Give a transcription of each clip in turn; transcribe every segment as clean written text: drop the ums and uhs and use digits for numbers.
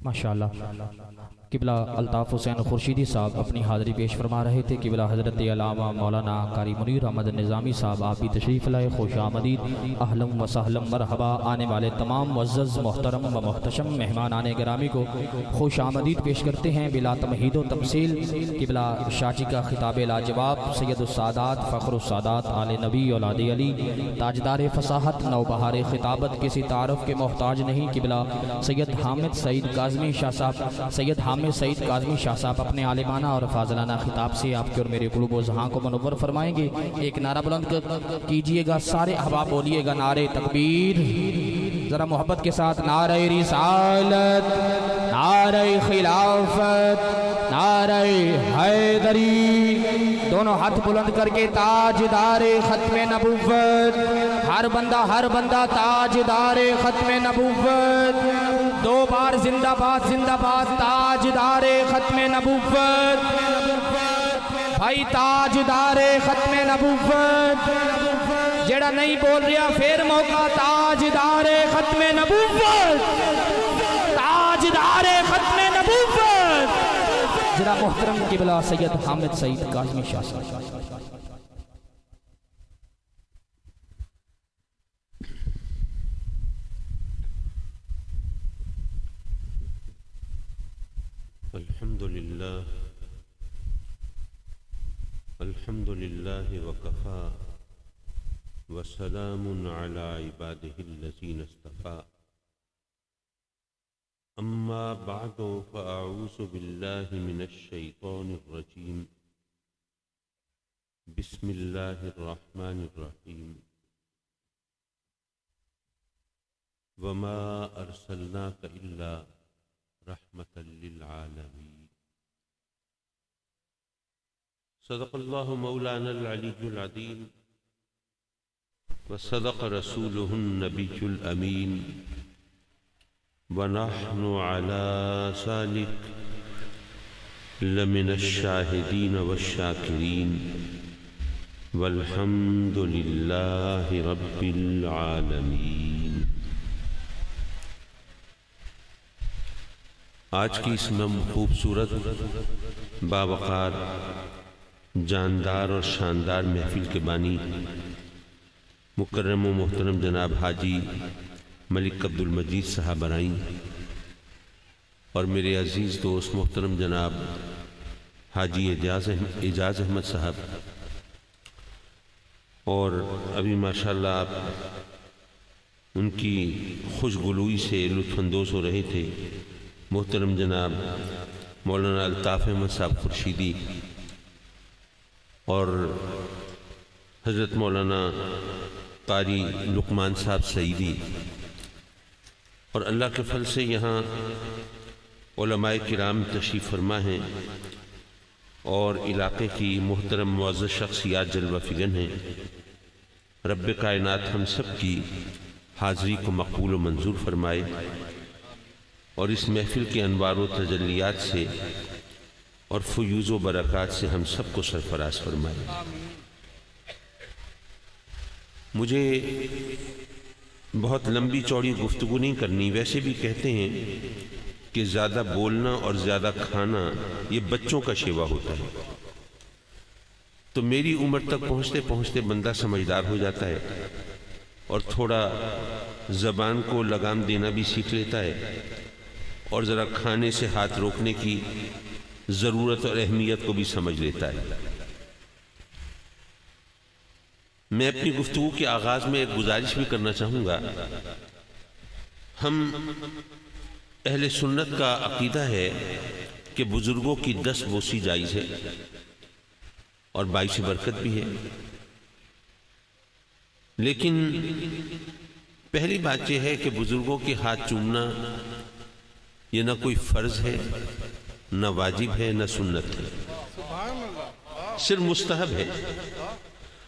ماشاءاللہ قبلہ الطاف حسین خورشیدی صاحب اپنی حاضری پیش فرما رہے تھے۔ قبلہ حضرت علامہ مولانا قاری منیر احمد نظامی صاحب آپ بھی تشریف لائے، خوش آمدید، اہلم و سہلم مرحبا۔ آنے والے تمام معزز محترم و محتشم مہمان آنے گرامی کو خوش آمدید پیش کرتے ہیں بلا تمہید و تمثیل۔ قبلہ شاچی کا خطاب لاجواب سید السادات فخر السادات آل نبی اولاد علی تاجدار فصاحت نوبہار خطابت کسی تعارف کے محتاج نہیں۔ قبلہ سید حامد سعید کاظمی شاہ صاحب، سید حامد سعید کاظمی شاہ صاحب اپنے عالمانہ اور فاضلانہ خطاب سے آپ کے اور میرے قلوب و ذہان کو منور فرمائیں گے۔ ایک نعرہ بلند کیجئے گا، سارے احباب بولیے گا نعرہ تکبیر، ذرا محبت کے ساتھ نعرہ رسالت، نعرہ خلافت، نعرہ حیدری، دونوں ہاتھ بلند کر کے تاجدار ختم نبوت، ہر بندہ تاجدار ختم نبوت، دو بار زندہ باد زندہ باد تاجدار ختم نبوت، بھائی تاجدار ختم نبوت، جڑا نہیں بول رہا پھر موقع، تاجدار ختم نبوت، تاجدار ختم نبوت، جڑا محترم قبلہ سید حامد سعید کاظمی شاہ صاحب۔ الحمد لله وكفى وسلام على عباده الذين اصطفى أما بعد فأعوذ بالله من الشيطان الرجيم بسم الله الرحمن الرحيم وما أرسلناك إلا رحمة للعالمين صدق الله مولانا العلي العظيم وصدق رسوله النبي الأمين ونحن على ذلك لمن الشاهدين والشاكرين والحمد لله رب العالمين۔ آج کی اس خوبصورت باوقار جاندار اور شاندار محفل کے بانی مکرم و محترم جناب حاجی ملک عبد المجید صاحب آئیں اور میرے عزیز دوست محترم جناب حاجی اعجاز احمد صاحب، اور ابھی ماشاءاللہ آپ ان کی خوشگلوئی سے لطف اندوز ہو رہے تھے، محترم جناب مولانا الطاف احمد صاحب خورشیدی اور حضرت مولانا قاری لقمان صاحب سعیدی، اور اللہ کے فضل سے یہاں علماء کرام تشریف فرما ہیں اور علاقے کی محترم معزز شخصیات جلوہ فگن ہیں۔ رب کائنات ہم سب کی حاضری کو مقبول و منظور فرمائے اور اس محفل کے انوار و تجلیات سے اور فیوز و برکات سے ہم سب کو سرفراز فرمائے۔ مجھے بہت لمبی چوڑی گفتگو نہیں کرنی، ویسے بھی کہتے ہیں کہ زیادہ بولنا اور زیادہ کھانا یہ بچوں کا شیوا ہوتا ہے، تو میری عمر تک پہنچتے پہنچتے بندہ سمجھدار ہو جاتا ہے اور تھوڑا زبان کو لگام دینا بھی سیکھ لیتا ہے اور ذرا کھانے سے ہاتھ روکنے کی ضرورت اور اہمیت کو بھی سمجھ لیتا ہے۔ میں اپنی گفتگو کے آغاز میں ایک گزارش بھی کرنا چاہوں گا۔ ہم اہل سنت کا عقیدہ ہے کہ بزرگوں کی دست بوسی جائز ہے اور باعث برکت بھی ہے، لیکن پہلی بات یہ ہے کہ بزرگوں کے ہاتھ چومنا یہ نہ کوئی فرض ہے، نہ واجب ہے، نہ سنت ہے، صرف مستحب ہے،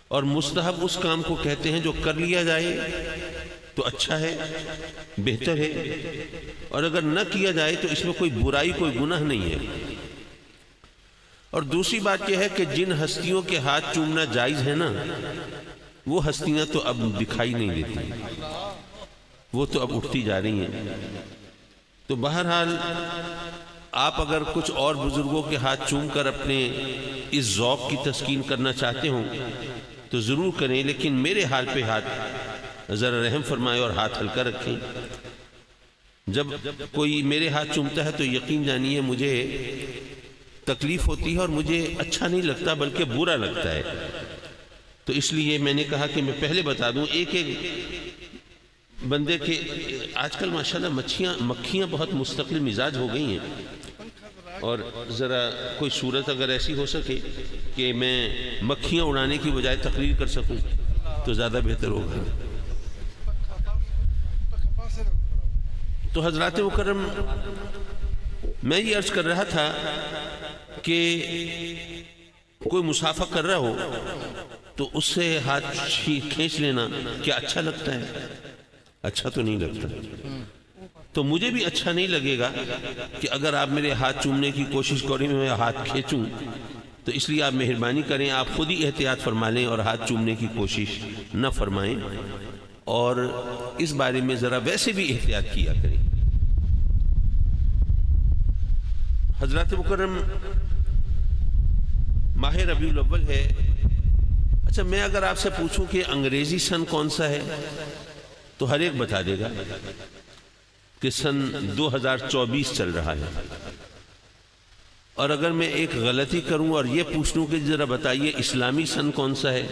اور مستحب اس کام کو کہتے ہیں جو کر لیا جائے تو اچھا ہے، بہتر ہے، اور اگر نہ کیا جائے تو اس میں کوئی برائی کوئی گناہ نہیں ہے۔ اور دوسری بات یہ ہے کہ جن ہستیوں کے ہاتھ چومنا جائز ہے نا، وہ ہستیاں تو اب دکھائی نہیں دیتی، وہ تو اب اٹھتی جا رہی ہیں۔ تو بہرحال آپ اگر کچھ اور بزرگوں کے ہاتھ چوم کر اپنے اس ذوق کی تسکین کرنا چاہتے ہوں تو ضرور کریں، لیکن میرے حال پہ ہاتھ ذرا رحم فرمائے اور ہاتھ ہلکا رکھیں۔ جب کوئی میرے ہاتھ چومتا ہے تو یقین جانیے مجھے تکلیف ہوتی ہے اور مجھے اچھا نہیں لگتا بلکہ برا لگتا ہے۔ تو اس لیے میں نے کہا کہ میں پہلے بتا دوں، ایک بندے کے آج کل ماشاءاللہ مکھیاں بہت مستقل مزاج ہو گئی ہیں، اور ذرا کوئی صورت اگر ایسی ہو سکے کہ میں مکھیاں اڑانے کی بجائے تقریر کر سکوں تو زیادہ بہتر ہوگا۔ تو حضرات مکرم، میں یہ عرض کر رہا تھا کہ کوئی مصافحہ کر رہا ہو تو اس سے ہاتھ کھینچ لینا کیا اچھا لگتا ہے؟ اچھا تو نہیں لگتا۔ تو مجھے بھی اچھا نہیں لگے گا کہ اگر آپ میرے ہاتھ چومنے کی کوشش کریں میں ہاتھ کھینچوں، تو اس لیے آپ مہربانی کریں، آپ خود ہی احتیاط فرما لیں اور ہاتھ چومنے کی کوشش نہ فرمائیں، اور اس بارے میں ذرا ویسے بھی احتیاط کیا کریں۔ حضرات مکرم، ماہ ربیع الاول ہے۔ اچھا، میں اگر آپ سے پوچھوں کہ انگریزی سن کون سا ہے تو ہر ایک بتا دے گا کہ سن 2024 چل رہا ہے، اور اگر میں ایک غلطی کروں اور یہ پوچھ لوں کہ ذرا بتائیے اسلامی سن کون سا ہے،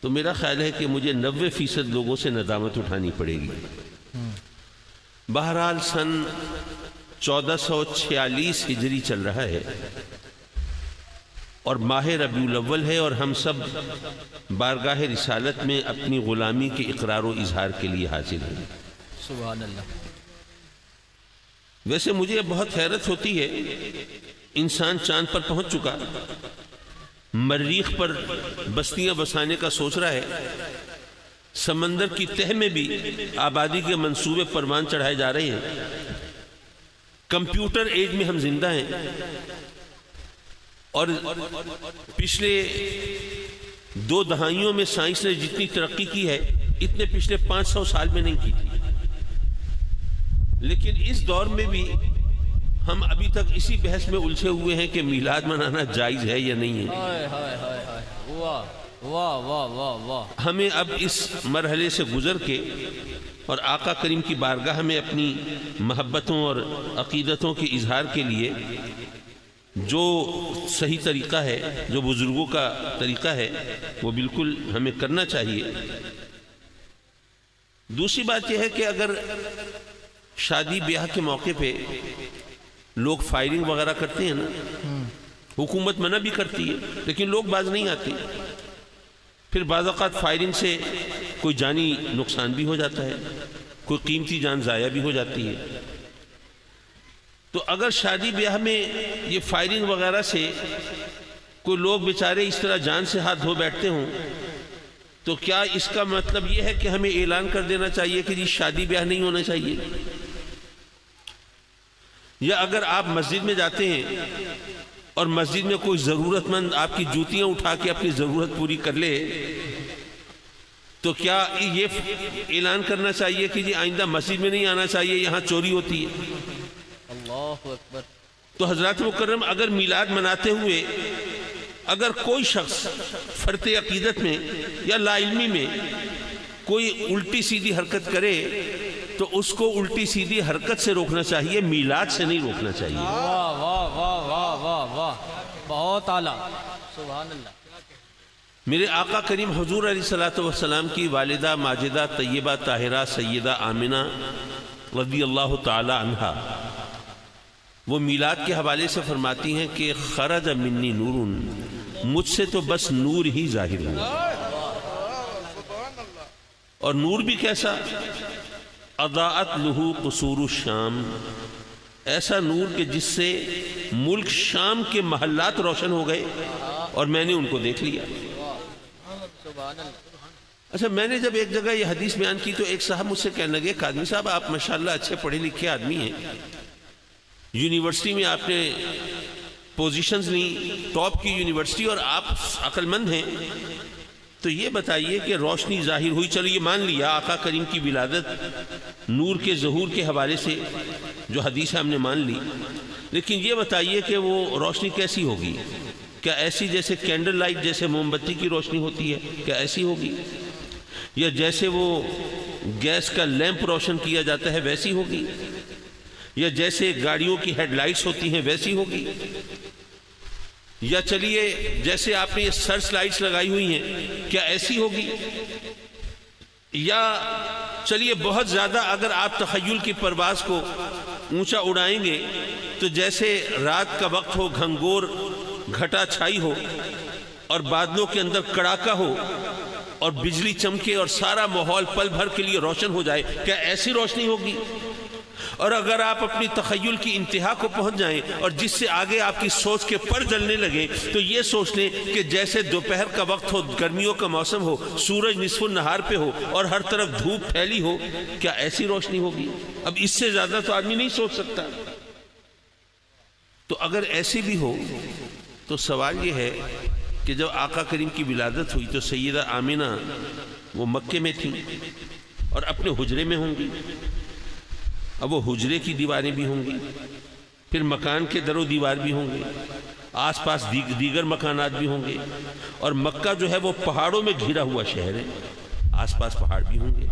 تو میرا خیال ہے کہ مجھے 90% لوگوں سے ندامت اٹھانی پڑے گی۔ بہرحال سن 1446 ہجری چل رہا ہے اور ماہ ربیع الاول ہے، اور ہم سب بارگاہ رسالت میں اپنی غلامی کے اقرار و اظہار کے لیے حاضر ہیں۔ سبحان اللہ۔ ویسے مجھے بہت حیرت ہوتی ہے، انسان چاند پر پہنچ چکا، مریخ پر بستیاں بسانے کا سوچ رہا ہے، سمندر کی تہ میں بھی آبادی کے منصوبے پروان چڑھائے جا رہے ہیں، کمپیوٹر ایج میں ہم زندہ ہیں، اور پچھلے 2 دہائیوں میں سائنس نے جتنی ترقی کی ہے اتنے پچھلے 500 سال میں نہیں کی تھی، لیکن اس دور میں بھی ہم ابھی تک اسی بحث میں الجھے ہوئے ہیں کہ میلاد منانا جائز ہے یا نہیں ہے۔ ہمیں اب اس مرحلے سے گزر کے اور آقا کریم کی بارگاہ میں اپنی محبتوں اور عقیدتوں کے اظہار کے لیے جو صحیح طریقہ ہے، جو بزرگوں کا طریقہ ہے، وہ بالکل ہمیں کرنا چاہیے۔ دوسری بات یہ ہے کہ اگر شادی بیاہ کے موقع پہ لوگ فائرنگ وغیرہ کرتے ہیں نا، حکومت منع بھی کرتی ہے لیکن لوگ باز نہیں آتے، پھر بعض اوقات فائرنگ سے کوئی جانی نقصان بھی ہو جاتا ہے، کوئی قیمتی جان ضائع بھی ہو جاتی ہے۔ تو اگر شادی بیاہ میں یہ فائرنگ وغیرہ سے کوئی لوگ بیچارے اس طرح جان سے ہاتھ دھو بیٹھتے ہوں تو کیا اس کا مطلب یہ ہے کہ ہمیں اعلان کر دینا چاہیے کہ جی شادی بیاہ نہیں ہونا چاہیے؟ یا اگر آپ مسجد میں جاتے ہیں اور مسجد میں کوئی ضرورت مند آپ کی جوتیاں اٹھا کے اپنی ضرورت پوری کر لے تو کیا یہ اعلان کرنا چاہیے کہ جی آئندہ مسجد میں نہیں آنا چاہیے، یہاں چوری ہوتی ہے؟ اللہ اکبر۔ تو حضرات مکرم، اگر میلاد مناتے ہوئے اگر کوئی شخص فرط عقیدت میں یا لا علمی میں کوئی الٹی سیدھی حرکت کرے تو اس کو الٹی سیدھی حرکت سے روکنا چاہیے، میلاد سے نہیں روکنا چاہیے۔ واہ واہ واہ واہ واہ واہ، بہت اعلیٰ، سبحان اللہ۔ میرے آقا کریم حضور علیہ الصلوۃ والسلام کی والدہ ماجدہ طیبہ طاہرہ سیدہ آمنہ رضی اللہ تعالی عنہا وہ میلاد کے حوالے سے فرماتی ہیں کہ خرج منی نور، مجھ سے تو بس نور ہی ظاہر ہوا، اور نور بھی کیسا؟ اضاءت لہ قصور الشام، ایسا نور کہ جس سے ملک شام کے محلات روشن ہو گئے اور میں نے ان کو دیکھ لیا۔ اچھا، میں نے جب ایک جگہ یہ حدیث بیان کی تو ایک صاحب مجھ سے کہنے لگے کہ آدمی صاحب آپ ماشاءاللہ اچھے پڑھے لکھے آدمی ہیں، یونیورسٹی میں آپ نے پوزیشنز لی، ٹاپ کی یونیورسٹی، اور آپ عقل مند ہیں، تو یہ بتائیے کہ روشنی ظاہر ہوئی، چلو یہ مان لیا آقا کریم کی ولادت نور کے ظہور کے حوالے سے جو حدیث ہم نے مان لی، لیکن یہ بتائیے کہ وہ روشنی کیسی ہوگی؟ کیا ایسی جیسے کینڈل لائٹ، جیسے موم بتی کی روشنی ہوتی ہے، کیا ایسی ہوگی؟ یا جیسے وہ گیس کا لیمپ روشن کیا جاتا ہے ویسی ہوگی؟ یا جیسے گاڑیوں کی ہیڈ لائٹس ہوتی ہیں ویسی ہوگی؟ یا چلیے جیسے آپ نے یہ سرچ لائٹس لگائی ہوئی ہیں کیا ایسی ہوگی؟ یا چلیے بہت زیادہ اگر آپ تخیل کی پرواز کو اونچا اڑائیں گے تو جیسے رات کا وقت ہو، گھنگور گھٹا چھائی ہو اور بادلوں کے اندر کڑاکا ہو اور بجلی چمکے اور سارا ماحول پل بھر کے لیے روشن ہو جائے، کیا ایسی روشنی ہوگی؟ اور اگر آپ اپنی تخیل کی انتہا کو پہنچ جائیں اور جس سے آگے آپ کی سوچ کے پر جلنے لگے تو یہ سوچ لیں کہ جیسے دوپہر کا وقت ہو، گرمیوں کا موسم ہو، سورج نصف النہار پہ ہو اور ہر طرف دھوپ پھیلی ہو، کیا ایسی روشنی ہوگی؟ اب اس سے زیادہ تو آدمی نہیں سوچ سکتا۔ تو اگر ایسی بھی ہو تو سوال یہ ہے کہ جب آقا کریم کی ولادت ہوئی تو سیدہ آمینہ وہ مکے میں تھیں اور اپنے حجرے میں ہوں گی، اب وہ حجرے کی دیواریں بھی ہوں گی، پھر مکان کے در و دیوار بھی ہوں گے، آس پاس دیگر مکانات بھی ہوں گے، اور مکہ جو ہے وہ پہاڑوں میں گھرا ہوا شہر ہے، آس پاس پہاڑ بھی ہوں گے،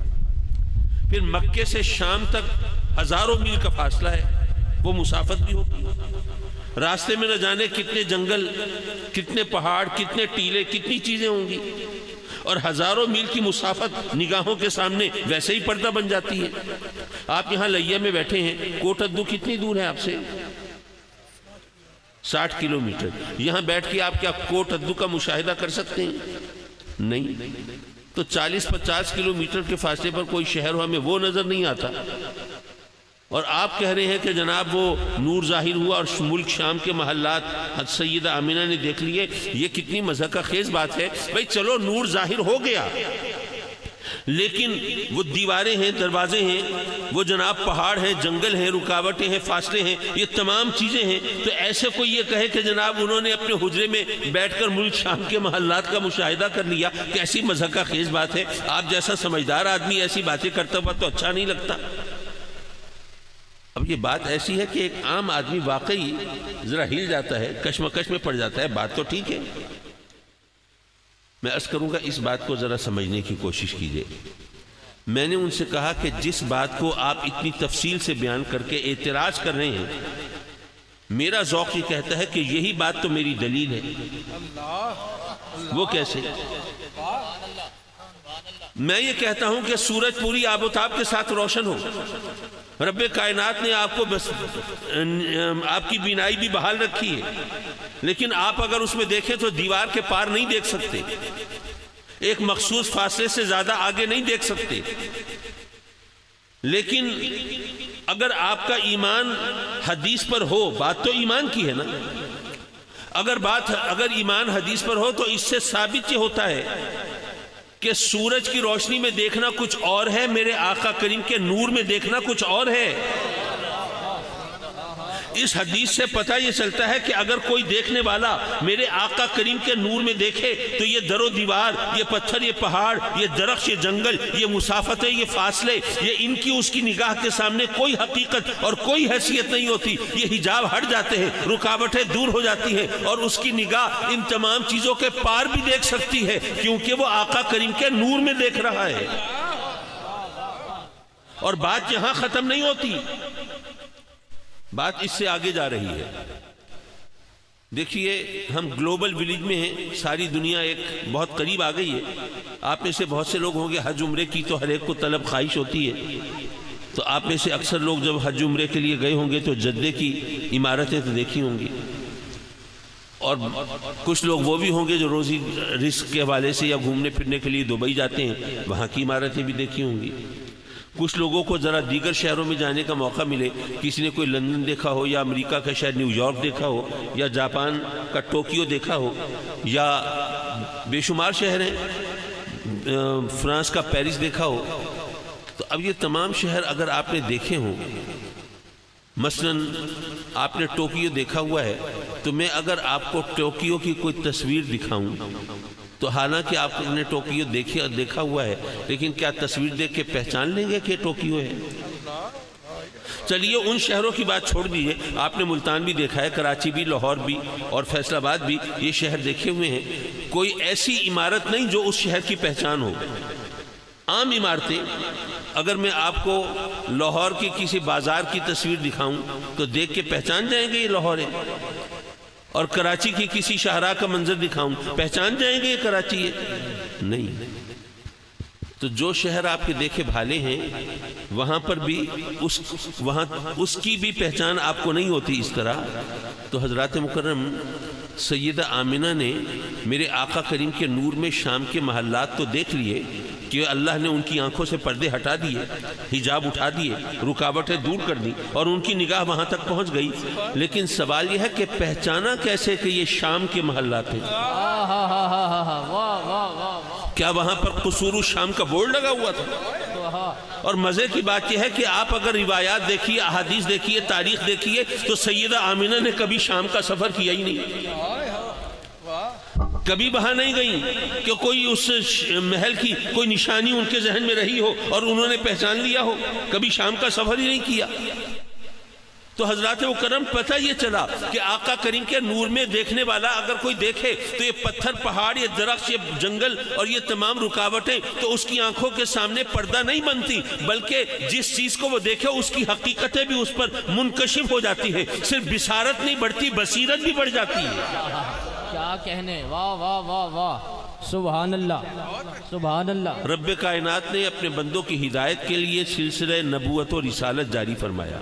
پھر مکے سے شام تک ہزاروں میل کا فاصلہ ہے، وہ مسافت بھی ہوگی، راستے میں نہ جانے کتنے جنگل، کتنے پہاڑ، کتنے ٹیلے، کتنی چیزیں ہوں گی، اور ہزاروں میل کی مسافت نگاہوں کے سامنے ویسے ہی پردہ بن جاتی ہے۔ آپ یہاں لیا میں بیٹھے ہیں، کوٹ ادو کتنی دور ہے آپ سے؟ 60 کلومیٹر۔ یہاں بیٹھ کے آپ کیا کوٹ ادو کا مشاہدہ کر سکتے ہیں؟ نہیں۔ تو 40-50 کلومیٹر کے فاصلے پر کوئی شہر ہو، ہمیں وہ نظر نہیں آتا، اور آپ کہہ رہے ہیں کہ جناب وہ نور ظاہر ہوا اور ملک شام کے محلات سیدہ آمینہ نے دیکھ لیے۔ یہ کتنی مضحکہ خیز بات ہے۔ بھئی چلو نور ظاہر ہو گیا، لیکن وہ دیواریں ہیں، دروازے ہیں، وہ جناب پہاڑ ہیں، جنگل ہیں، رکاوٹیں ہیں، فاصلے ہیں، یہ تمام چیزیں ہیں۔ تو ایسے کوئی یہ کہے کہ جناب انہوں نے اپنے حجرے میں بیٹھ کر ملک شام کے محلات کا مشاہدہ کر لیا، کیسی مضحکہ خیز بات ہے۔ آپ جیسا سمجھدار آدمی ایسی باتیں کرتا ہوا تو اچھا نہیں لگتا۔ اب یہ بات ایسی ہے کہ ایک عام آدمی واقعی ذرا ہل جاتا ہے، کشمکش میں پڑ جاتا ہے۔ بات تو ٹھیک ہے، میں عرض کروں گا اس بات کو ذرا سمجھنے کی کوشش کیجئے۔ میں نے ان سے کہا کہ جس بات کو آپ اتنی تفصیل سے بیان کر کے اعتراض کر رہے ہیں، میرا ذوق یہ کہتا ہے کہ یہی بات تو میری دلیل ہے۔ وہ کیسے؟ میں یہ کہتا ہوں کہ سورج پوری آب و تاب کے ساتھ روشن ہو، رب کائنات نے آپ کو بس آپ کی بینائی بھی بحال رکھی ہے، لیکن آپ اگر اس میں دیکھیں تو دیوار کے پار نہیں دیکھ سکتے، ایک مخصوص فاصلے سے زیادہ آگے نہیں دیکھ سکتے۔ لیکن اگر آپ کا ایمان حدیث پر ہو، بات تو ایمان کی ہے نا، اگر ایمان حدیث پر ہو تو اس سے ثابت یہ ہوتا ہے کہ سورج کی روشنی میں دیکھنا کچھ اور ہے، میرے آقا کریم کے نور میں دیکھنا کچھ اور ہے۔ اس حدیث سے پتہ یہ چلتا ہے کہ اگر کوئی دیکھنے والا میرے آقا کریم کے نور میں دیکھے تو یہ در و دیوار، یہ پتھر، یہ پہاڑ، یہ درخت، یہ جنگل، یہ مسافتیں، یہ فاصلے، یہ ان کی اس کی نگاہ کے سامنے کوئی حقیقت اور کوئی حیثیت نہیں ہوتی۔ یہ حجاب ہٹ جاتے ہیں، رکاوٹیں دور ہو جاتی ہیں، اور اس کی نگاہ ان تمام چیزوں کے پار بھی دیکھ سکتی ہے، کیونکہ وہ آقا کریم کے نور میں دیکھ رہا ہے۔ اور بات یہاں ختم نہیں ہوتی، بات اس سے آگے جا رہی ہے۔ دیکھیے ہم گلوبل ولیج میں ہیں، ساری دنیا ایک بہت قریب آ گئی ہے۔ آپ میں سے بہت سے لوگ ہوں گے حج عمرے کی تو ہر ایک کو طلب خواہش ہوتی ہے، تو آپ میں سے اکثر لوگ جب حج عمرے کے لیے گئے ہوں گے تو جدے کی عمارتیں تو دیکھی ہوں گی، اور کچھ لوگ وہ بھی ہوں گے جو روزی رزق کے حوالے سے یا گھومنے پھرنے کے لیے دبئی جاتے ہیں، وہاں کی عمارتیں بھی دیکھی ہوں گی۔ کچھ لوگوں کو ذرا دیگر شہروں میں جانے کا موقع ملے، کسی نے کوئی لندن دیکھا ہو، یا امریکہ کا شہر نیو یارک دیکھا ہو، یا جاپان کا ٹوکیو دیکھا ہو، یا بے شمار شہر ہیں، فرانس کا پیرس دیکھا ہو، تو اب یہ تمام شہر اگر آپ نے دیکھے ہوں، مثلا آپ نے ٹوکیو دیکھا ہوا ہے، تو میں اگر آپ کو ٹوکیو کی کوئی تصویر دکھاؤں تو حالانکہ آپ نے ٹوکیو دیکھا ہوا ہے، لیکن کیا تصویر دیکھ کے پہچان لیں گے کہ ٹوکیو ہے؟ چلیے ان شہروں کی بات چھوڑ دیجیے، آپ نے ملتان بھی دیکھا ہے، کراچی بھی، لاہور بھی اور فیصل آباد بھی، یہ شہر دیکھے ہوئے ہیں. کوئی ایسی عمارت نہیں جو اس شہر کی پہچان ہو. عام عمارتیں، اگر میں آپ کو لاہور کی کسی بازار کی تصویر دکھاؤں تو دیکھ کے پہچان جائیں گے یہ لاہور ہے، اور کراچی کی کسی شاہراہ کا منظر دکھاؤں پہچان جائیں گے یہ کراچی ہے؟ نہیں. تو جو شہر آپ کے دیکھے بھالے ہیں وہاں پر بھی اس کی بھی پہچان آپ کو نہیں ہوتی اس طرح. تو حضرات مکرم سیدہ آمنہ نے میرے آقا کریم کے نور میں شام کے محلات تو دیکھ لیے کہ اللہ نے ان کی آنکھوں سے پردے ہٹا دیے، حجاب اٹھا دیے، رکاوٹیں دور کر دی اور ان کی نگاہ وہاں تک پہنچ گئی. لیکن سوال یہ ہے کہ پہچانا کیسے کہ یہ شام کے محلات ہیں؟ کیا وہاں پر قصور الشام کا بورڈ لگا ہوا تھا؟ اور مزے کی بات یہ ہے کہ آپ اگر روایات دیکھیے، احادیث دیکھیے، تاریخ دیکھیے تو سیدہ آمنہ نے کبھی شام کا سفر کیا ہی نہیں، کبھی وہاں نہیں گئیں کہ کوئی اس محل کی کوئی نشانی ان کے ذہن میں رہی ہو اور انہوں نے پہچان لیا ہو. کبھی شام کا سفر ہی نہیں کیا. تو حضرات مکرم پتہ یہ چلا کہ آقا کریم کے نور میں دیکھنے والا اگر کوئی دیکھے تو یہ پتھر، پہاڑ، یہ درخت، یہ جنگل اور یہ تمام رکاوٹیں تو اس کی آنکھوں کے سامنے پردہ نہیں بنتی، بلکہ جس چیز کو وہ دیکھے اس کی حقیقتیں بھی اس پر منکشف ہو جاتی ہے. صرف بصارت نہیں بڑھتی، بصیرت بھی بڑھ جاتی ہے. کیا کہنے، واہ واہ واہ واہ، سبحان اللہ سبحان اللہ. رب کائنات نے اپنے بندوں کی ہدایت کے لیے سلسلہ نبوت و رسالت جاری فرمایا.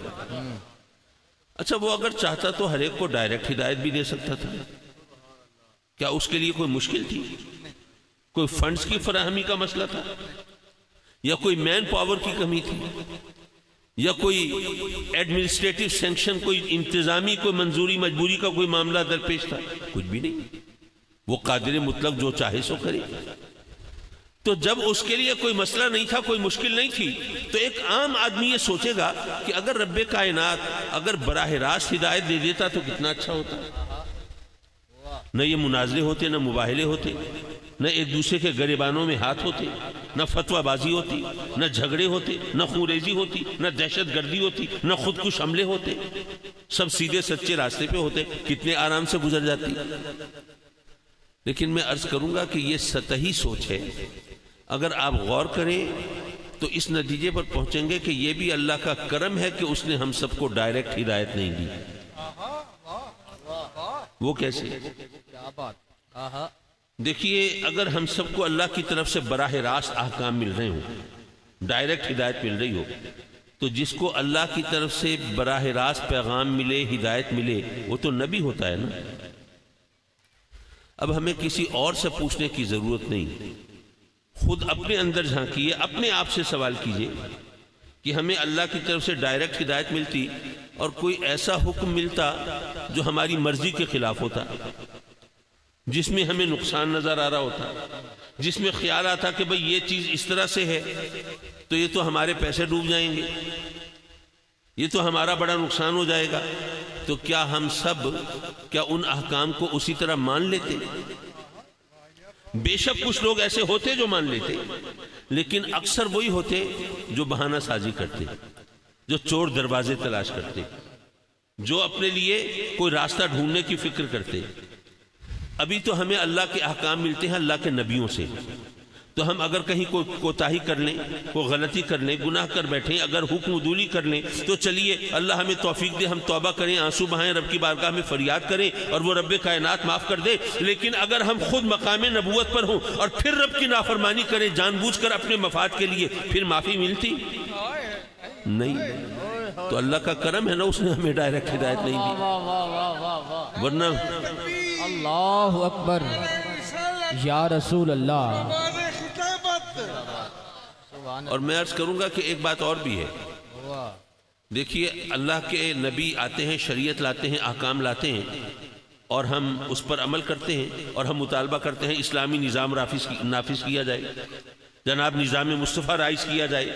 اچھا وہ اگر چاہتا تو ہر ایک کو ڈائریکٹ ہدایت بھی دے سکتا تھا. کیا اس کے لیے کوئی مشکل تھی؟ کوئی فنڈز کی فراہمی کا مسئلہ تھا، یا کوئی مین پاور کی کمی تھی، یا کوئی ایڈمنسٹریٹو سینکشن، کوئی انتظامی، کوئی منظوری مجبوری کا کوئی معاملہ درپیش تھا؟ کچھ بھی نہیں. وہ قادر مطلق جو چاہے سو کرے. تو جب اس کے لیے کوئی مسئلہ نہیں تھا، کوئی مشکل نہیں تھی، تو ایک عام آدمی یہ سوچے گا کہ اگر رب کائنات اگر براہ راست ہدایت دے دیتا تو کتنا اچھا ہوتا. نہ یہ مناظرے ہوتے، نہ مباہلے ہوتے، نہ ایک دوسرے کے گریبانوں میں ہاتھ ہوتے، نہ فتویٰ بازی ہوتی، نہ جھگڑے ہوتے، نہ خونریزی ہوتی، نہ دہشت گردی ہوتی، نہ خودکش حملے ہوتے. سب سیدھے سچے راستے پہ ہوتے، کتنے آرام سے گزر جاتی. لیکن میں عرض کروں گا کہ یہ سطحی سوچ ہے. اگر آپ غور کریں تو اس نتیجے پر پہنچیں گے کہ یہ بھی اللہ کا کرم ہے کہ اس نے ہم سب کو ڈائریکٹ ہدایت نہیں دی. وہ کیسے؟ دیکھیے، اگر ہم سب کو اللہ کی طرف سے براہ راست احکام مل رہے ہوں، ڈائریکٹ ہدایت مل رہی ہو، تو جس کو اللہ کی طرف سے براہ راست پیغام ملے، ہدایت ملے، وہ تو نبی ہوتا ہے نا. اب ہمیں کسی اور سے پوچھنے کی ضرورت نہیں. خود اپنے اندر جھانکیے، اپنے آپ سے سوال کیجئے کہ ہمیں اللہ کی طرف سے ڈائریکٹ ہدایت ملتی اور کوئی ایسا حکم ملتا جو ہماری مرضی کے خلاف ہوتا، جس میں ہمیں نقصان نظر آ رہا ہوتا، جس میں خیال آتا کہ بھئی یہ چیز اس طرح سے ہے تو یہ تو ہمارے پیسے ڈوب جائیں گے، یہ تو ہمارا بڑا نقصان ہو جائے گا، تو کیا ہم سب ان احکام کو اسی طرح مان لیتے؟ بے شک کچھ لوگ ایسے ہوتے جو مان لیتے، لیکن اکثر وہی ہوتے جو بہانہ سازی کرتے، جو چور دروازے تلاش کرتے، جو اپنے لیے کوئی راستہ ڈھونڈنے کی فکر کرتے. ابھی تو ہمیں اللہ کے احکام ملتے ہیں اللہ کے نبیوں سے، تو ہم اگر کہیں کوئی کوتاہی کر لیں، کوئی غلطی کر لیں، گناہ کر بیٹھیں، اگر حکم عدولی کر لیں تو چلیے اللہ ہمیں توفیق دے، ہم توبہ کریں، آنسو بہائیں، رب کی بارگاہ میں فریاد کریں اور وہ رب کائنات معاف کر دے. لیکن اگر ہم خود مقام نبوت پر ہوں اور پھر رب کی نافرمانی کریں جان بوجھ کر اپنے مفاد کے لیے، پھر معافی ملتی نہیں. تو اللہ کا کرم ہے نا، اس نے ہمیں ڈائریکٹ ہدایت نہیں دی، ورنہ اللہ اکبر یا رسول اللہ. اور میں عرض کروں گا کہ ایک بات اور بھی ہے. دیکھیے، اللہ کے نبی آتے ہیں، شریعت لاتے ہیں، احکام لاتے ہیں، اور ہم اس پر عمل کرتے ہیں اور ہم مطالبہ کرتے ہیں اسلامی نظام نافذ کیا جائے، جناب نظام مصطفیٰ رائج کیا جائے،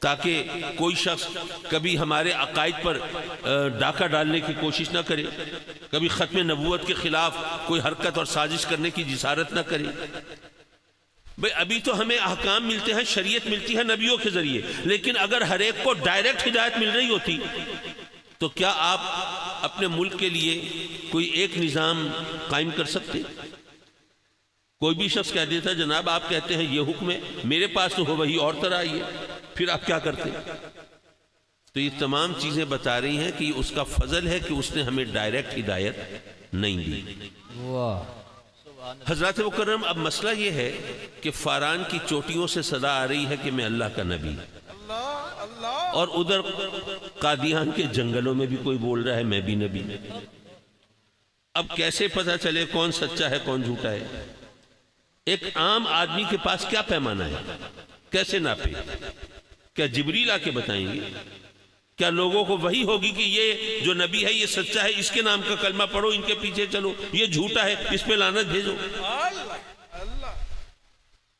تاکہ کوئی شخص کبھی ہمارے عقائد پر ڈاکہ ڈالنے کی کوشش نہ کرے، کبھی ختم نبوت کے خلاف کوئی حرکت اور سازش کرنے کی جسارت نہ کرے. بھئی ابھی تو ہمیں احکام ملتے ہیں، شریعت ملتی ہے نبیوں کے ذریعے، لیکن اگر ہر ایک کو ڈائریکٹ ہدایت مل رہی ہوتی تو کیا آپ اپنے ملک کے لیے کوئی ایک نظام قائم کر سکتے؟ کوئی بھی شخص کہہ دیتا جناب آپ کہتے ہیں یہ حکم ہے، میرے پاس تو ہو وہی اور طرح آئی ہے، پھر آپ کیا کرتے؟ تو یہ تمام چیزیں بتا رہی ہیں کہ یہ اس کا فضل ہے کہ اس نے ہمیں ڈائریکٹ ہدایت نہیں دی۔ حضرات مکرم، اب مسئلہ یہ ہے کہ فاران کی چوٹیوں سے صدا آ رہی ہے کہ میں اللہ کا نبی، اور ادھر قادیان کے جنگلوں میں بھی کوئی بول رہا ہے میں بھی نبی۔ اب کیسے پتہ چلے کون سچا ہے کون جھوٹا ہے؟ ایک عام آدمی کے پاس کیا پیمانہ ہے؟ کیسے ناپے؟ کیا جبریل آ کے بتائیں گے؟ کیا لوگوں کو وہی ہوگی کہ یہ جو نبی ہے یہ سچا ہے، اس کے نام کا کلمہ پڑھو، ان کے پیچھے چلو، یہ جھوٹا ہے اس پہ لعنت بھیجو؟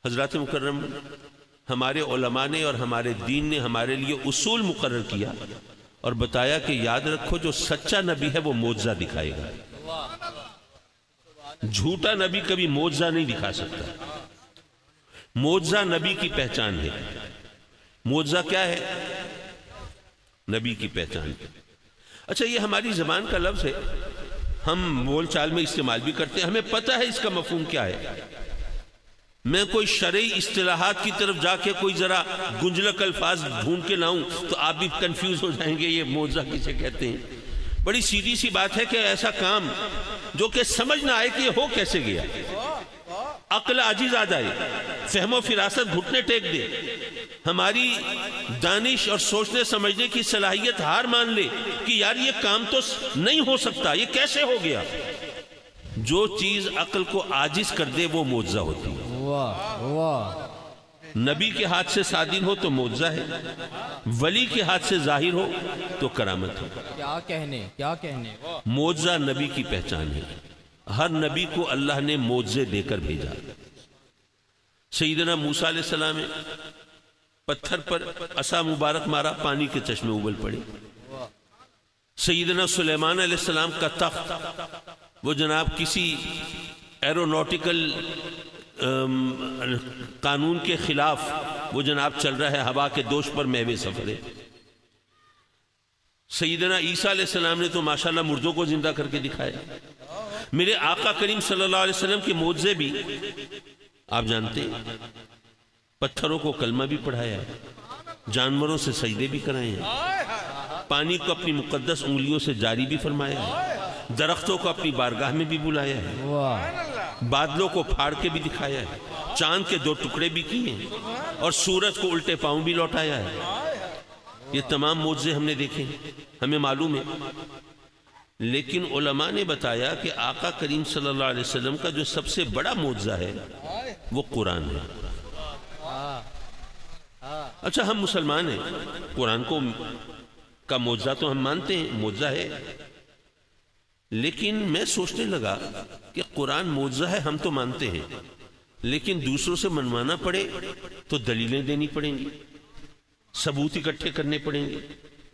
حضرات مکرم، ہمارے علماء نے اور ہمارے دین نے ہمارے لیے اصول مقرر کیا اور بتایا کہ یاد رکھو جو سچا نبی ہے وہ معجزہ دکھائے گا، جھوٹا نبی کبھی معجزہ نہیں دکھا سکتا۔ معجزہ نبی کی پہچان ہے۔ معجزہ کیا ہے؟ نبی کی پہچان۔ اچھا، یہ ہماری زبان کا لفظ ہے، ہم بول چال میں استعمال بھی کرتے ہیں، ہمیں پتہ ہے اس کا مفہوم کیا ہے۔ میں کوئی شرعی اصطلاحات کی طرف جا کے کوئی ذرا گنجلک الفاظ ڈھونڈ کے لاؤں تو آپ بھی کنفیوز ہو جائیں گے یہ معجزہ کسے کہتے ہیں۔ بڑی سیدھی سی بات ہے کہ ایسا کام جو کہ سمجھ نہ آئے کہ یہ ہو کیسے گیا، عقل عاجز آ جائے، فہم و فراست گھٹنے ٹیک دے، ہماری دانش اور سوچنے سمجھنے کی صلاحیت ہار مان لے کہ یار یہ کام تو نہیں ہو سکتا، یہ کیسے ہو گیا۔ جو چیز عقل کو عاجز کر دے وہ معجزہ ہوتی ہے۔ نبی کے ہاتھ سے صادر ہو تو معجزہ ہے، ولی کے ہاتھ سے ظاہر ہو تو کرامت ہے۔ کیا کہنے معجزہ نبی کی پہچان ہے۔ ہر نبی کو اللہ نے معجزے دے کر بھیجا۔ سیدنا موسیٰ علیہ السلام نے پتھر پر عصا مبارک مارا، پانی کے چشمے ابل پڑے۔ سیدنا سلیمان علیہ السلام کا تخت، وہ جناب کسی ایرونوٹیکل قانون کے خلاف وہ جناب چل رہا ہے، ہوا کے دوش پر محو سفر ہے۔ سیدنا عیسیٰ علیہ السلام نے تو ماشاءاللہ مردوں کو زندہ کر کے دکھایا۔ میرے آقا کریم صلی اللہ علیہ وسلم کے معجزے بھی آپ جانتے ہیں، پتھروں کو کلمہ بھی پڑھایا ہے، جانوروں سے سجدے بھی کرائے ہیں، پانی کو اپنی مقدس انگلیوں سے جاری بھی فرمایا ہے، درختوں کو اپنی بارگاہ میں بھی بلایا ہے، بادلوں کو پھاڑ کے بھی دکھایا ہے، چاند کے 2 ٹکڑے بھی کیے ہیں، اور سورج کو الٹے پاؤں بھی لوٹایا ہے۔ یہ تمام معجزے ہم نے دیکھے ہیں، ہمیں معلوم ہے۔ لیکن علماء نے بتایا کہ آقا کریم صلی اللہ علیہ وسلم کا جو سب سے بڑا معجزہ ہے وہ قرآن ہے۔ اچھا، ہم مسلمان ہیں، قرآن کا معجزہ تو ہم مانتے ہیں، معجزہ ہے، لیکن میں سوچنے لگا کہ قرآن معجزہ ہے ہم تو مانتے ہیں، لیکن دوسروں سے منوانا پڑے تو دلیلیں دینی پڑیں گی، ثبوت اکٹھے کرنے پڑیں گے،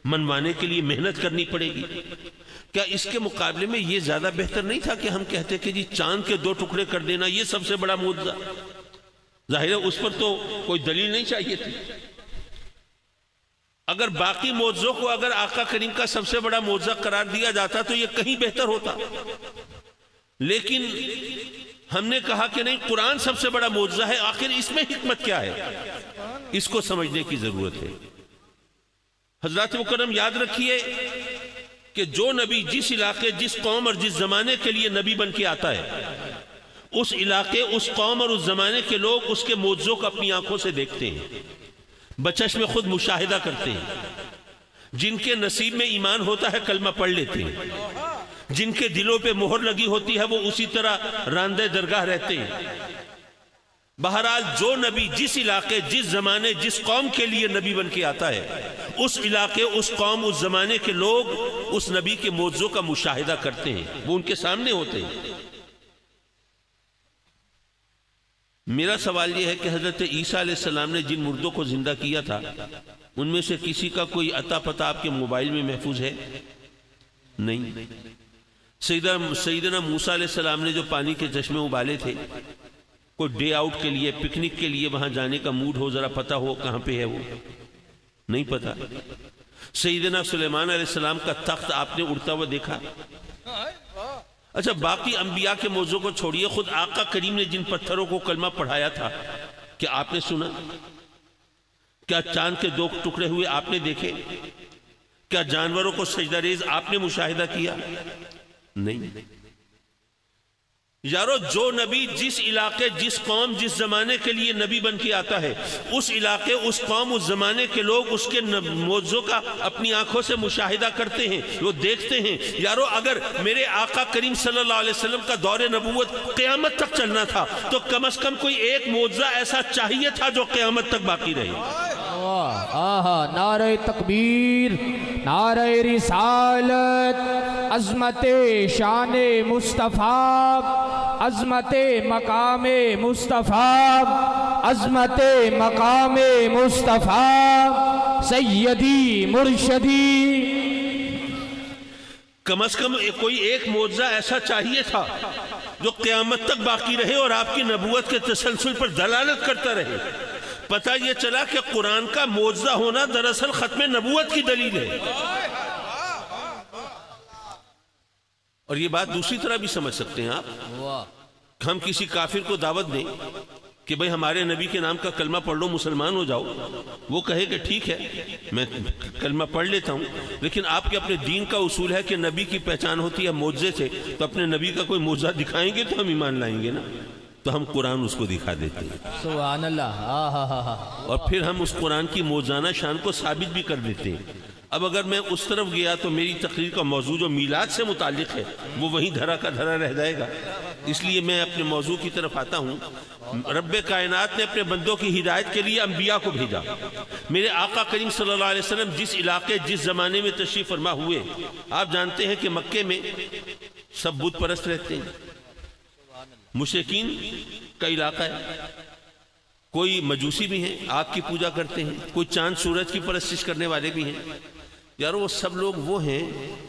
منوانے کے لیے محنت کرنی پڑے گی۔ کیا اس کے مقابلے میں یہ زیادہ بہتر نہیں تھا کہ ہم کہتے کہ جی چاند کے 2 ٹکڑے کر دینا یہ سب سے بڑا معجزہ؟ ظاہر ہے اس پر تو کوئی دلیل نہیں چاہیے تھی۔ اگر باقی معجزوں کو اگر آقا کریم کا سب سے بڑا معجزہ قرار دیا جاتا تو یہ کہیں بہتر ہوتا، لیکن ہم نے کہا کہ نہیں، قرآن سب سے بڑا معجزہ ہے۔ آخر اس میں حکمت کیا ہے، اس کو سمجھنے کی ضرورت ہے۔ حضرات مکرم، یاد رکھیے کہ جو نبی جس علاقے، جس قوم اور جس زمانے کے لیے نبی بن کے آتا ہے، اس علاقے، اس قوم اور اس زمانے کے لوگ اس کے معجزوں کو اپنی آنکھوں سے دیکھتے ہیں، بچشم خود مشاہدہ کرتے ہیں۔ جن کے نصیب میں ایمان ہوتا ہے کلمہ پڑھ لیتے ہیں، جن کے دلوں پہ مہر لگی ہوتی ہے وہ اسی طرح راندے درگاہ رہتے ہیں۔ بہرحال جو نبی جس علاقے، جس زمانے، جس قوم کے لیے نبی بن کے آتا ہے، اس علاقے، اس قوم، اس زمانے کے لوگ اس نبی کے معجزوں کا مشاہدہ کرتے ہیں، وہ ان کے سامنے ہوتے ہیں۔ میرا سوال یہ ہے کہ حضرت عیسیٰ علیہ السلام نے جن مردوں کو زندہ کیا تھا ان میں سے کسی کا کوئی عطا پتہ آپ کے موبائل میں محفوظ ہے؟ نہیں۔ سیدنا موسیٰ علیہ السلام نے جو پانی کے چشمے ابالے تھے کوئی ڈے آؤٹ کے لیے پکنک کے لیے وہاں جانے کا موڈ ہو، ذرا پتہ ہو کہاں پہ ہے وہ، نہیں پتا۔ سیدنا سلیمان علیہ السلام کا تخت آپ نے اڑتا ہوا دیکھا؟ اچھا باقی انبیاء کے موضوع کو چھوڑیے، خود آقا کریم نے جن پتھروں کو کلمہ پڑھایا تھا کیا آپ نے سنا؟ کیا چاند کے 2 ٹکڑے ہوئے آپ نے دیکھے؟ کیا جانوروں کو سجدہ ریز آپ نے مشاہدہ کیا؟ نہیں۔ یارو جو نبی جس علاقے، جس قوم، جس زمانے کے لیے نبی بن کے آتا ہے، اس علاقے، اس قوم، اس زمانے کے لوگ اس کے موضوع کا اپنی آنکھوں سے مشاہدہ کرتے ہیں، وہ دیکھتے ہیں۔ یارو اگر میرے آقا کریم صلی اللہ علیہ وسلم کا دور نبوت قیامت تک چلنا تھا تو کم از کم کوئی ایک معجزہ ایسا چاہیے تھا جو قیامت تک باقی رہے۔ آہا، نعرہ تکبیر، نعرہ رسالت، عظمت شان مصطفیٰ، عظمت مقام مصطفیٰ، عظمت مقام مصطفیٰ، سیدی مرشدی۔ کم از کم کوئی ایک معجزہ ایسا چاہیے تھا جو قیامت تک باقی رہے اور آپ کی نبوت کے تسلسل پر دلالت کرتا رہے۔ پتہ یہ چلا کہ قرآن کا معجزہ ہونا دراصل ختم نبوت کی دلیل ہے۔ اور یہ بات دوسری طرح بھی سمجھ سکتے ہیں آپ۔ ہم کسی کافر کو دعوت دیں کہ بھئی ہمارے نبی کے نام کا کلمہ پڑھ لو، مسلمان ہو جاؤ، وہ کہے کہ ٹھیک ہے میں کلمہ پڑھ لیتا ہوں، لیکن آپ کے اپنے دین کا اصول ہے کہ نبی کی پہچان ہوتی ہے معجزے سے، تو اپنے نبی کا کوئی معجزہ دکھائیں گے تو ہم ایمان لائیں گے نا، تو ہم قرآن اس کو دکھا دیتے ہیں، سبحان اللہ۔ اور پھر ہم اس قرآن کی موجزانہ شان کو ثابت بھی کر دیتے ہیں۔ اب اگر میں اس طرف گیا تو میری تقریر کا موضوع جو میلاد سے متعلق ہے وہ وہیں دھرا کا دھرا رہ جائے گا، اس لیے میں اپنے موضوع کی طرف آتا ہوں۔ رب کائنات نے اپنے بندوں کی ہدایت کے لیے انبیاء کو بھیجا۔ میرے آقا کریم صلی اللہ علیہ وسلم جس علاقے، جس زمانے میں تشریف فرما ہوئے، آپ جانتے ہیں کہ مکے میں سب بت پرست رہتے ہیں، مشرکین کا علاقہ ہے، کوئی مجوسی بھی ہیں، آگ کی پوجا کرتے ہیں، کوئی چاند سورج کی پرستش کرنے والے بھی ہیں۔ یارو وہ سب لوگ وہ ہیں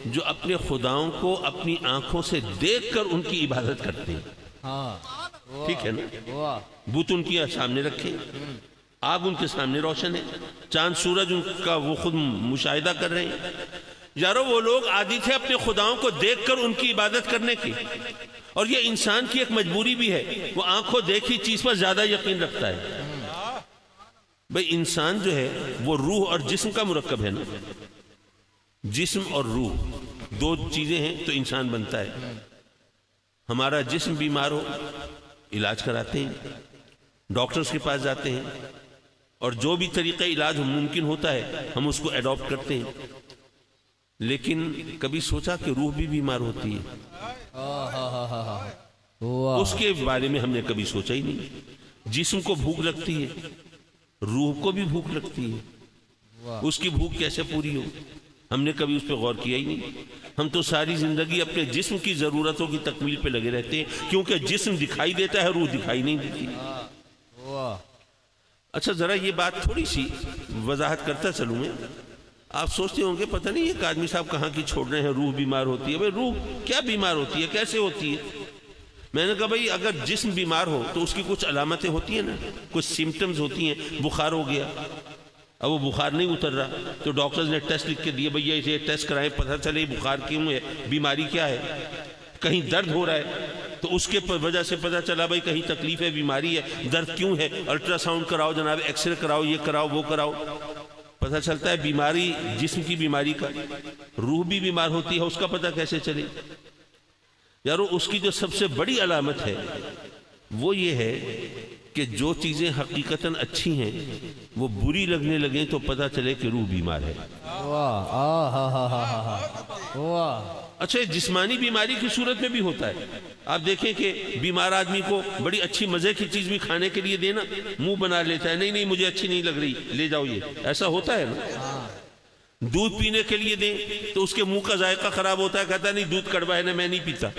جو اپنے خداؤں کو اپنی آنکھوں سے دیکھ کر ان کی عبادت کرتے ہیں، ٹھیک ہے نا؟ بت ان کی سامنے رکھے، آگ ان کے سامنے روشن ہے، چاند سورج ان کا وہ خود مشاہدہ کر رہے ہیں۔ یارو وہ لوگ عادی تھے اپنے خداؤں کو دیکھ کر ان کی عبادت کرنے کی، اور یہ انسان کی ایک مجبوری بھی ہے، وہ آنکھوں دیکھی چیز پر زیادہ یقین رکھتا ہے۔ بھئی انسان جو ہے وہ روح اور جسم کا مرکب ہے نا، جسم اور روح 2 چیزیں ہیں تو انسان بنتا ہے۔ ہمارا جسم بیمار ہو علاج کراتے ہیں، ڈاکٹرز کے پاس جاتے ہیں، اور جو بھی طریقہ علاج ممکن ہوتا ہے ہم اس کو ایڈاپٹ کرتے ہیں، لیکن کبھی سوچا کہ روح بھی بیمار ہوتی ہے؟ اس کے بارے میں ہم نے کبھی سوچا ہی نہیں۔ جسم کو بھوک لگتی ہے، روح کو بھی بھوک لگتی ہے، اس کی بھوک کیسے پوری ہو؟ ہم نے کبھی اس پہ غور کیا ہی نہیں۔ ہم تو ساری زندگی اپنے جسم کی ضرورتوں کی تکمیل پہ لگے رہتے ہیں، کیونکہ جسم دکھائی دیتا ہے، روح دکھائی نہیں دیتی۔ اچھا ذرا یہ بات تھوڑی سی وضاحت کرتا چلوں میں۔ آپ سوچتے ہوں گے پتہ نہیں ایک آدمی صاحب کہاں کی چھوڑ رہے ہیں، روح بیمار ہوتی ہے۔ بھئی روح کیا بیمار ہوتی ہے، کیسے ہوتی ہے؟ میں نے کہا بھئی اگر جسم بیمار ہو تو اس کی کچھ علامتیں ہوتی ہیں نا، کچھ سمپٹمز ہوتی ہیں۔ بخار ہو گیا، اب وہ بخار نہیں اتر رہا تو ڈاکٹرز نے ٹیسٹ لکھ کے دیے، بھئی یہ ٹیسٹ کرائیں، پتہ چلے بخار کیوں ہے، بیماری کیا ہے۔ کہیں درد ہو رہا ہے تو اس کے وجہ سے پتہ چلا بھئی کہیں تکلیف ہے، بیماری ہے، درد کیوں ہے، الٹرا ساؤنڈ کراؤ جناب، ایکس رے کراؤ، یہ کراؤ وہ کراؤ، پتہ چلتا ہے بیماری جسم کی بیماری کا۔ روح بھی بیمار ہوتی ہے، اس کا پتہ کیسے چلے؟ یارو اس کی جو سب سے بڑی علامت ہے وہ یہ ہے کہ جو چیزیں حقیقتاً اچھی ہیں وہ بری لگنے لگیں تو پتہ چلے کہ روح بیمار ہے۔ اچھا جسمانی بیماری کی صورت میں بھی ہوتا ہے۔ آپ دیکھیں کہ بیمار آدمی کو بڑی اچھی مزے کی چیز بھی کھانے کے لیے دینا، منہ بنا لیتا ہے، نہیں مجھے اچھی نہیں لگ رہی، لے جاؤ یہ، ایسا ہوتا ہے نا۔ دودھ پینے کے لیے دیں تو اس کے منہ کا ذائقہ خراب ہوتا ہے، کہتا ہے نہیں دودھ کڑوا ہے نا، میں نہیں پیتا۔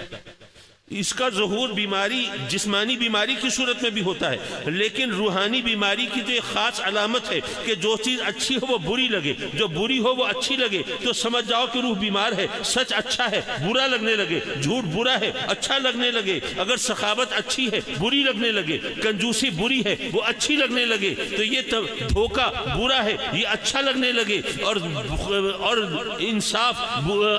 اس کا ظہور بیماری جسمانی بیماری کی صورت میں بھی ہوتا ہے، لیکن روحانی بیماری کی جو ایک خاص علامت ہے کہ جو چیز اچھی ہو وہ بری لگے، جو بری ہو وہ اچھی لگے، تو سمجھ جاؤ کہ روح بیمار ہے۔ سچ اچھا ہے برا لگنے لگے، جھوٹ برا ہے اچھا لگنے لگے، اگر سخاوت اچھی ہے بری لگنے لگے، کنجوسی بری ہے وہ اچھی لگنے لگے، تو یہ دھوکہ برا ہے یہ اچھا لگنے لگے، اور انصاف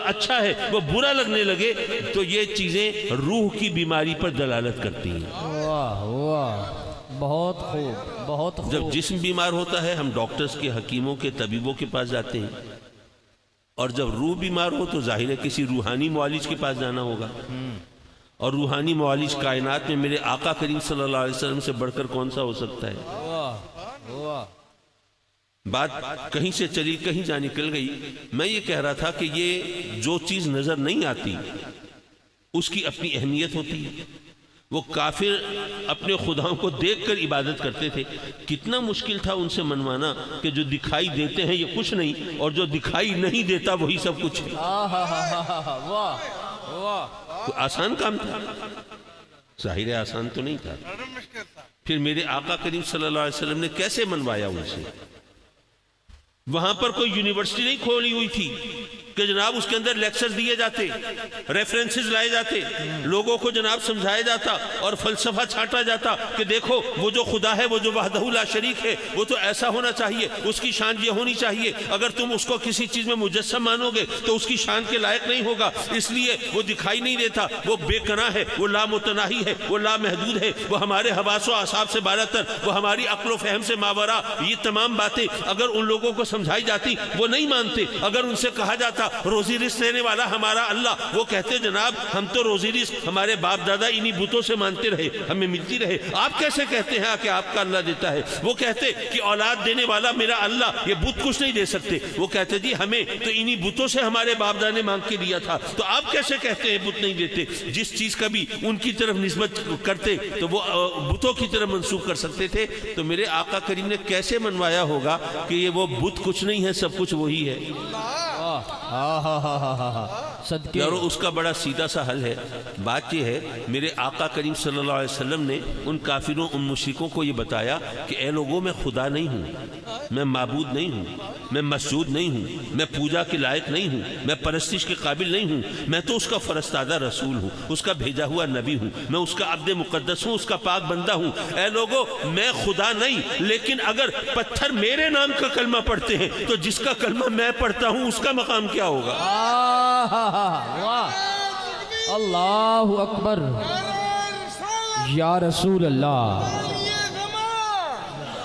اچھا ہے وہ برا لگنے لگے، تو یہ چیزیں روح کی بیماری پر دلالت کرتی ہیں۔ واہ واہ، بہت خوب بہت خوب۔ جب جسم بیمار ہوتا ہے ہم ڈاکٹرز کے، حکیموں کے، طبیبوں کے پاس جاتے ہیں، اور جب روح بیمار ہو تو ظاہر ہے کسی روحانی معالج کے پاس جانا ہوگا، اور روحانی معالج کائنات میں میرے آقا کریم صلی اللہ علیہ وسلم سے بڑھ کر کون سا ہو سکتا ہے؟ واہ واہ، بات کہیں سے چلی کہیں جا نکل گئی۔ میں یہ کہہ رہا تھا کہ یہ جو چیز نظر نہیں آتی اس کی اپنی اہمیت ہوتی ہے۔ وہ کافر اپنے خداؤں کو دیکھ کر عبادت کرتے تھے، کتنا مشکل تھا ان سے منوانا کہ جو دکھائی دیتے ہیں یہ کچھ نہیں، اور جو دکھائی نہیں دیتا وہی سب کچھ ہے۔ واہ واہ، آسان کام تھا؟ ظاہر ہے آسان تو نہیں تھا۔ پھر میرے آقا کریم صلی اللہ علیہ وسلم نے کیسے منوایا ان سے؟ وہاں پر کوئی یونیورسٹی نہیں کھولی ہوئی تھی کہ جناب اس کے اندر لیکچر دیے جاتے، ریفرنسز لائے جاتے، لوگوں کو جناب سمجھایا جاتا اور فلسفہ چھانٹا جاتا کہ دیکھو وہ جو خدا ہے، وہ جو وحدہ لا شریک ہے، وہ تو ایسا ہونا چاہیے، اس کی شان یہ ہونی چاہیے، اگر تم اس کو کسی چیز میں مجسم مانو گے تو اس کی شان کے لائق نہیں ہوگا، اس لیے وہ دکھائی نہیں دیتا، وہ بے کنا ہے، وہ لامتناہی ہے، وہ لامحدود ہے، وہ ہمارے حواس و اعصاب سے بالاتر، وہ ہماری عقل و فہم سے ماورا۔ یہ تمام باتیں اگر ان لوگوں کو سمجھائی جاتی وہ نہیں مانتے۔ اگر ان سے کہا جاتا روزی رزق دینے والا ہمارا اللہ، وہ کہتے جناب ہم تو روزی رزق ہمارے باپ دادا انہی بتوں سے مانتے رہے، ہمیں ملتی رہے، آپ کیسے کہتے ہیں کہ آپ کا اللہ دیتا ہے؟ وہ کہتے کہ اولاد دینے والا میرا اللہ، یہ بت کچھ نہیں دے سکتے۔ وہ کہتے جی ہمیں تو انہی بتوں سے ہمارے باپ دادا نے مانگ کے دیا تھا، تو آپ کیسے کہتے ہیں بت نہیں دیتے؟ جس چیز کا بھی ان کی طرف نسبت کرتے تو وہ بتوں کی طرف منسوخ کر سکتے تھے۔ تو میرے آقا کریم نے کیسے منوایا ہوگا کہ یہ وہ بت کچھ نہیں ہے، سب کچھ وہی ہے؟ صدقے اور اس کا بڑا سیدھا سا حل ہے۔ بات یہ ہے میرے آقا کریم صلی اللہ علیہ وسلم نے ان کافروں ان مشرکوں کو یہ بتایا کہ اے لوگوں میں خدا نہیں ہوں، میں معبود نہیں ہوں، میں مسجود نہیں ہوں، میں پوجا کے لائق نہیں ہوں، میں پرستش کے قابل نہیں ہوں، میں تو اس کا فرستادہ رسول ہوں، اس کا بھیجا ہوا نبی ہوں، میں اس کا عبد مقدس ہوں، اس کا پاک بندہ ہوں۔ اے لوگوں میں خدا نہیں، لیکن اگر پتھر میرے نام کا کلمہ پڑھتے ہیں تو جس کا کلمہ میں پڑھتا ہوں اس کا مقام کیا ہوگا؟ واہ، اللہ اکبر، یا رسول اللہ۔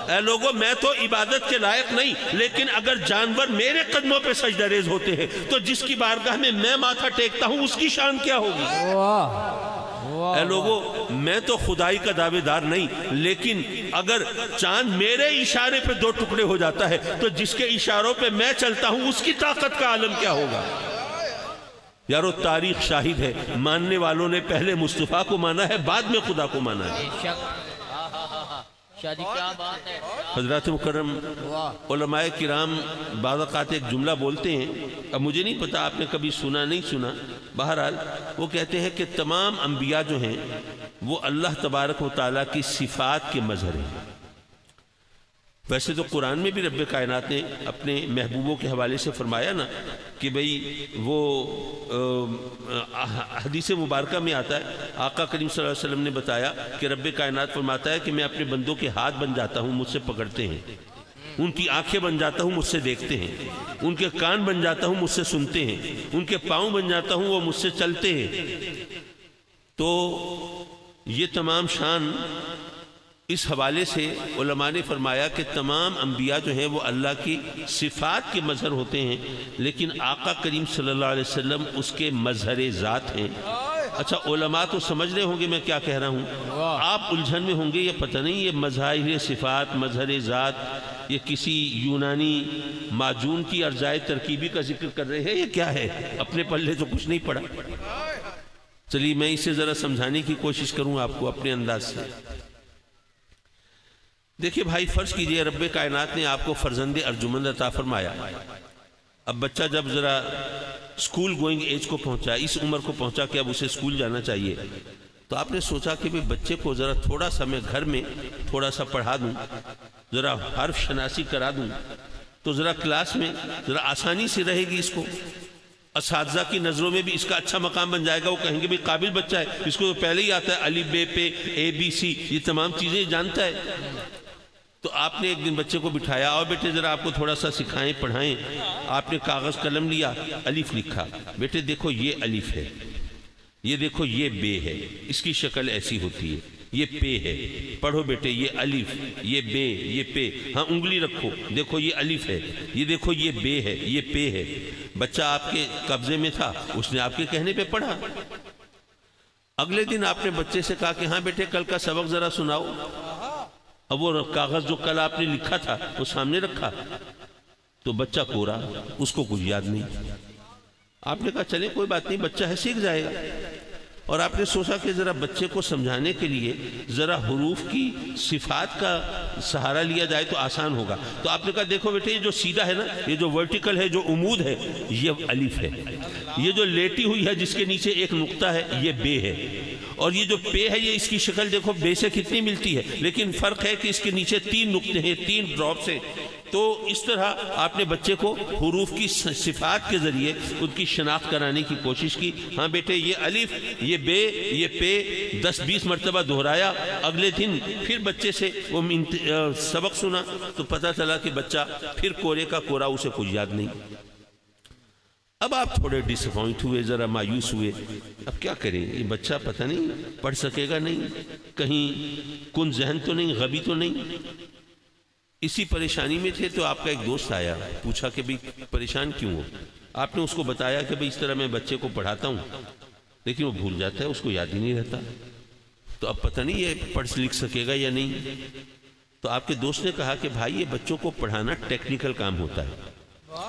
اے لوگوں میں تو عبادت کے لائق نہیں، لیکن اگر جانور میرے قدموں پہ سجدہ ریز ہوتے ہیں تو جس کی بارگاہ میں میں ماتھا ٹیکتا ہوں اس کی شان کیا ہوگی؟ اے لوگوں میں تو خدائی کا دعوے دار نہیں، لیکن اگر چاند میرے اشارے پہ دو ٹکڑے ہو جاتا ہے تو جس کے اشاروں پہ میں چلتا ہوں اس کی طاقت کا عالم کیا ہوگا؟ یارو تاریخ شاہد ہے، ماننے والوں نے پہلے مصطفیٰ کو مانا ہے، بعد میں خدا کو مانا ہے۔ حضرات مکرم علماء کرام بعض اوقات ایک جملہ بولتے ہیں، اب مجھے نہیں پتا آپ نے کبھی سنا نہیں سنا، بہرحال وہ کہتے ہیں کہ تمام انبیاء جو ہیں وہ اللہ تبارک و تعالیٰ کی صفات کے مظہر ہیں۔ ویسے تو قرآن میں بھی رب کائنات نے اپنے محبوبوں کے حوالے سے فرمایا نا کہ بھئی وہ حدیث مبارکہ میں آتا ہے، آقا کریم صلی اللہ علیہ وسلم نے بتایا کہ رب کائنات فرماتا ہے کہ میں اپنے بندوں کے ہاتھ بن جاتا ہوں، مجھ سے پکڑتے ہیں، ان کی آنکھیں بن جاتا ہوں، مجھ سے دیکھتے ہیں، ان کے کان بن جاتا ہوں، مجھ سے سنتے ہیں، ان کے پاؤں بن جاتا ہوں، وہ مجھ سے چلتے ہیں۔ تو یہ تمام شان اس حوالے سے علماء نے فرمایا کہ تمام انبیاء جو ہیں وہ اللہ کی صفات کے مظہر ہوتے ہیں، لیکن آقا کریم صلی اللہ علیہ وسلم اس کے مظہر ذات ہیں۔ اچھا علماء تو سمجھ رہے ہوں گے میں کیا کہہ رہا ہوں، آپ الجھن میں ہوں گے، یہ پتہ نہیں یہ مظاہر صفات، مظہر ذات، یہ کسی یونانی معجون کی ارجائے ترکیبی کا ذکر کر رہے ہیں، یہ کیا ہے؟ اپنے پلے تو کچھ نہیں پڑا۔ چلیے میں اسے ذرا سمجھانے کی کوشش کروں آپ کو اپنے انداز سے۔ دیکھیے بھائی، فرض کیجئے رب کائنات نے آپ کو فرزند ارجمند عطا فرمایا، اب بچہ جب ذرا اسکول گوئنگ ایج کو پہنچا، اس عمر کو پہنچا کہ اب اسے اسکول جانا چاہیے، تو آپ نے سوچا کہ بچے کو ذرا تھوڑا سا میں گھر میں تھوڑا سا پڑھا دوں، ذرا حرف شناسی کرا دوں، تو ذرا کلاس میں ذرا آسانی سے رہے گی، اس کو اساتذہ کی نظروں میں بھی اس کا اچھا مقام بن جائے گا، وہ کہیں گے بھی قابل بچہ ہے، اس کو تو پہلے ہی آتا ہے الف بے پے اے بی سی، یہ تمام چیزیں جانتا ہے۔ تو آپ نے ایک دن بچے کو بٹھایا، اور بیٹے ذرا آپ کو تھوڑا سا سکھائیں پڑھائیں، آپ نے کاغذ قلم لیا، الف لکھا، بیٹے دیکھو یہ الف ہے، یہ دیکھو یہ بے ہے، اس کی شکل ایسی ہوتی ہے، یہ پے ہے، پڑھو بیٹے یہ الف، یہ بے، یہ پے، ہاں انگلی رکھو، دیکھو یہ الف ہے، یہ دیکھو یہ بے ہے، یہ پے ہے۔ بچہ آپ کے قبضے میں تھا، اس نے آپ کے کہنے پہ پڑھا۔ اگلے دن آپ نے بچے سے کہا کہ ہاں بیٹے کل کا سبق ذرا سناؤ، اب وہ کاغذ جو کل آپ نے لکھا تھا وہ سامنے رکھا، تو بچہ کورا، اس کو کچھ یاد نہیں۔ آپ نے کہا چلے کوئی بات نہیں، بچہ ہے سیکھ جائے گا۔ اور آپ نے سوچا کہ ذرا بچے کو سمجھانے کے لیے ذرا حروف کی صفات کا سہارا لیا جائے تو آسان ہوگا۔ تو آپ نے کہا دیکھو بیٹے یہ جو سیدھا ہے نا، یہ جو ورٹیکل ہے، جو عمود ہے، یہ الف ہے، یہ جو لیٹی ہوئی ہے جس کے نیچے ایک نقطہ ہے، یہ بے ہے، اور یہ جو پے ہے یہ اس کی شکل دیکھو بے سے کتنی ملتی ہے، لیکن فرق ہے کہ اس کے نیچے 3 نقطے ہیں، 3 ڈراپس ہیں۔ تو اس طرح آپ نے بچے کو حروف کی صفات کے ذریعے ان کی شناخت کرانے کی کوشش کی۔ ہاں بیٹے یہ الف، یہ بے، یہ پے 10-20 مرتبہ دہرایا۔ اگلے دن پھر بچے سے وہ سبق سنا تو پتہ چلا کہ بچہ پھر کورے کا کورا، اسے کچھ یاد نہیں۔ اب آپ تھوڑے ڈس اپوائنٹ ہوئے، ذرا مایوس ہوئے، اب کیا کریں، یہ بچہ پتہ نہیں پڑھ سکے گا نہیں، کہیں کن ذہن تو نہیں، غبی تو نہیں۔ اسی پریشانی میں تھے تو آپ کا ایک دوست آیا، پوچھا کہ بھئی پریشان کیوں ہو؟ آپ نے اس کو بتایا کہ بھئی اس طرح میں بچے کو پڑھاتا ہوں لیکن وہ بھول جاتا ہے، اس کو یاد ہی نہیں رہتا، تو اب پتہ نہیں یہ پڑھ لکھ سکے گا یا نہیں۔ تو آپ کے دوست نے کہا کہ بھائی یہ بچوں کو پڑھانا ٹیکنیکل کام ہوتا ہے،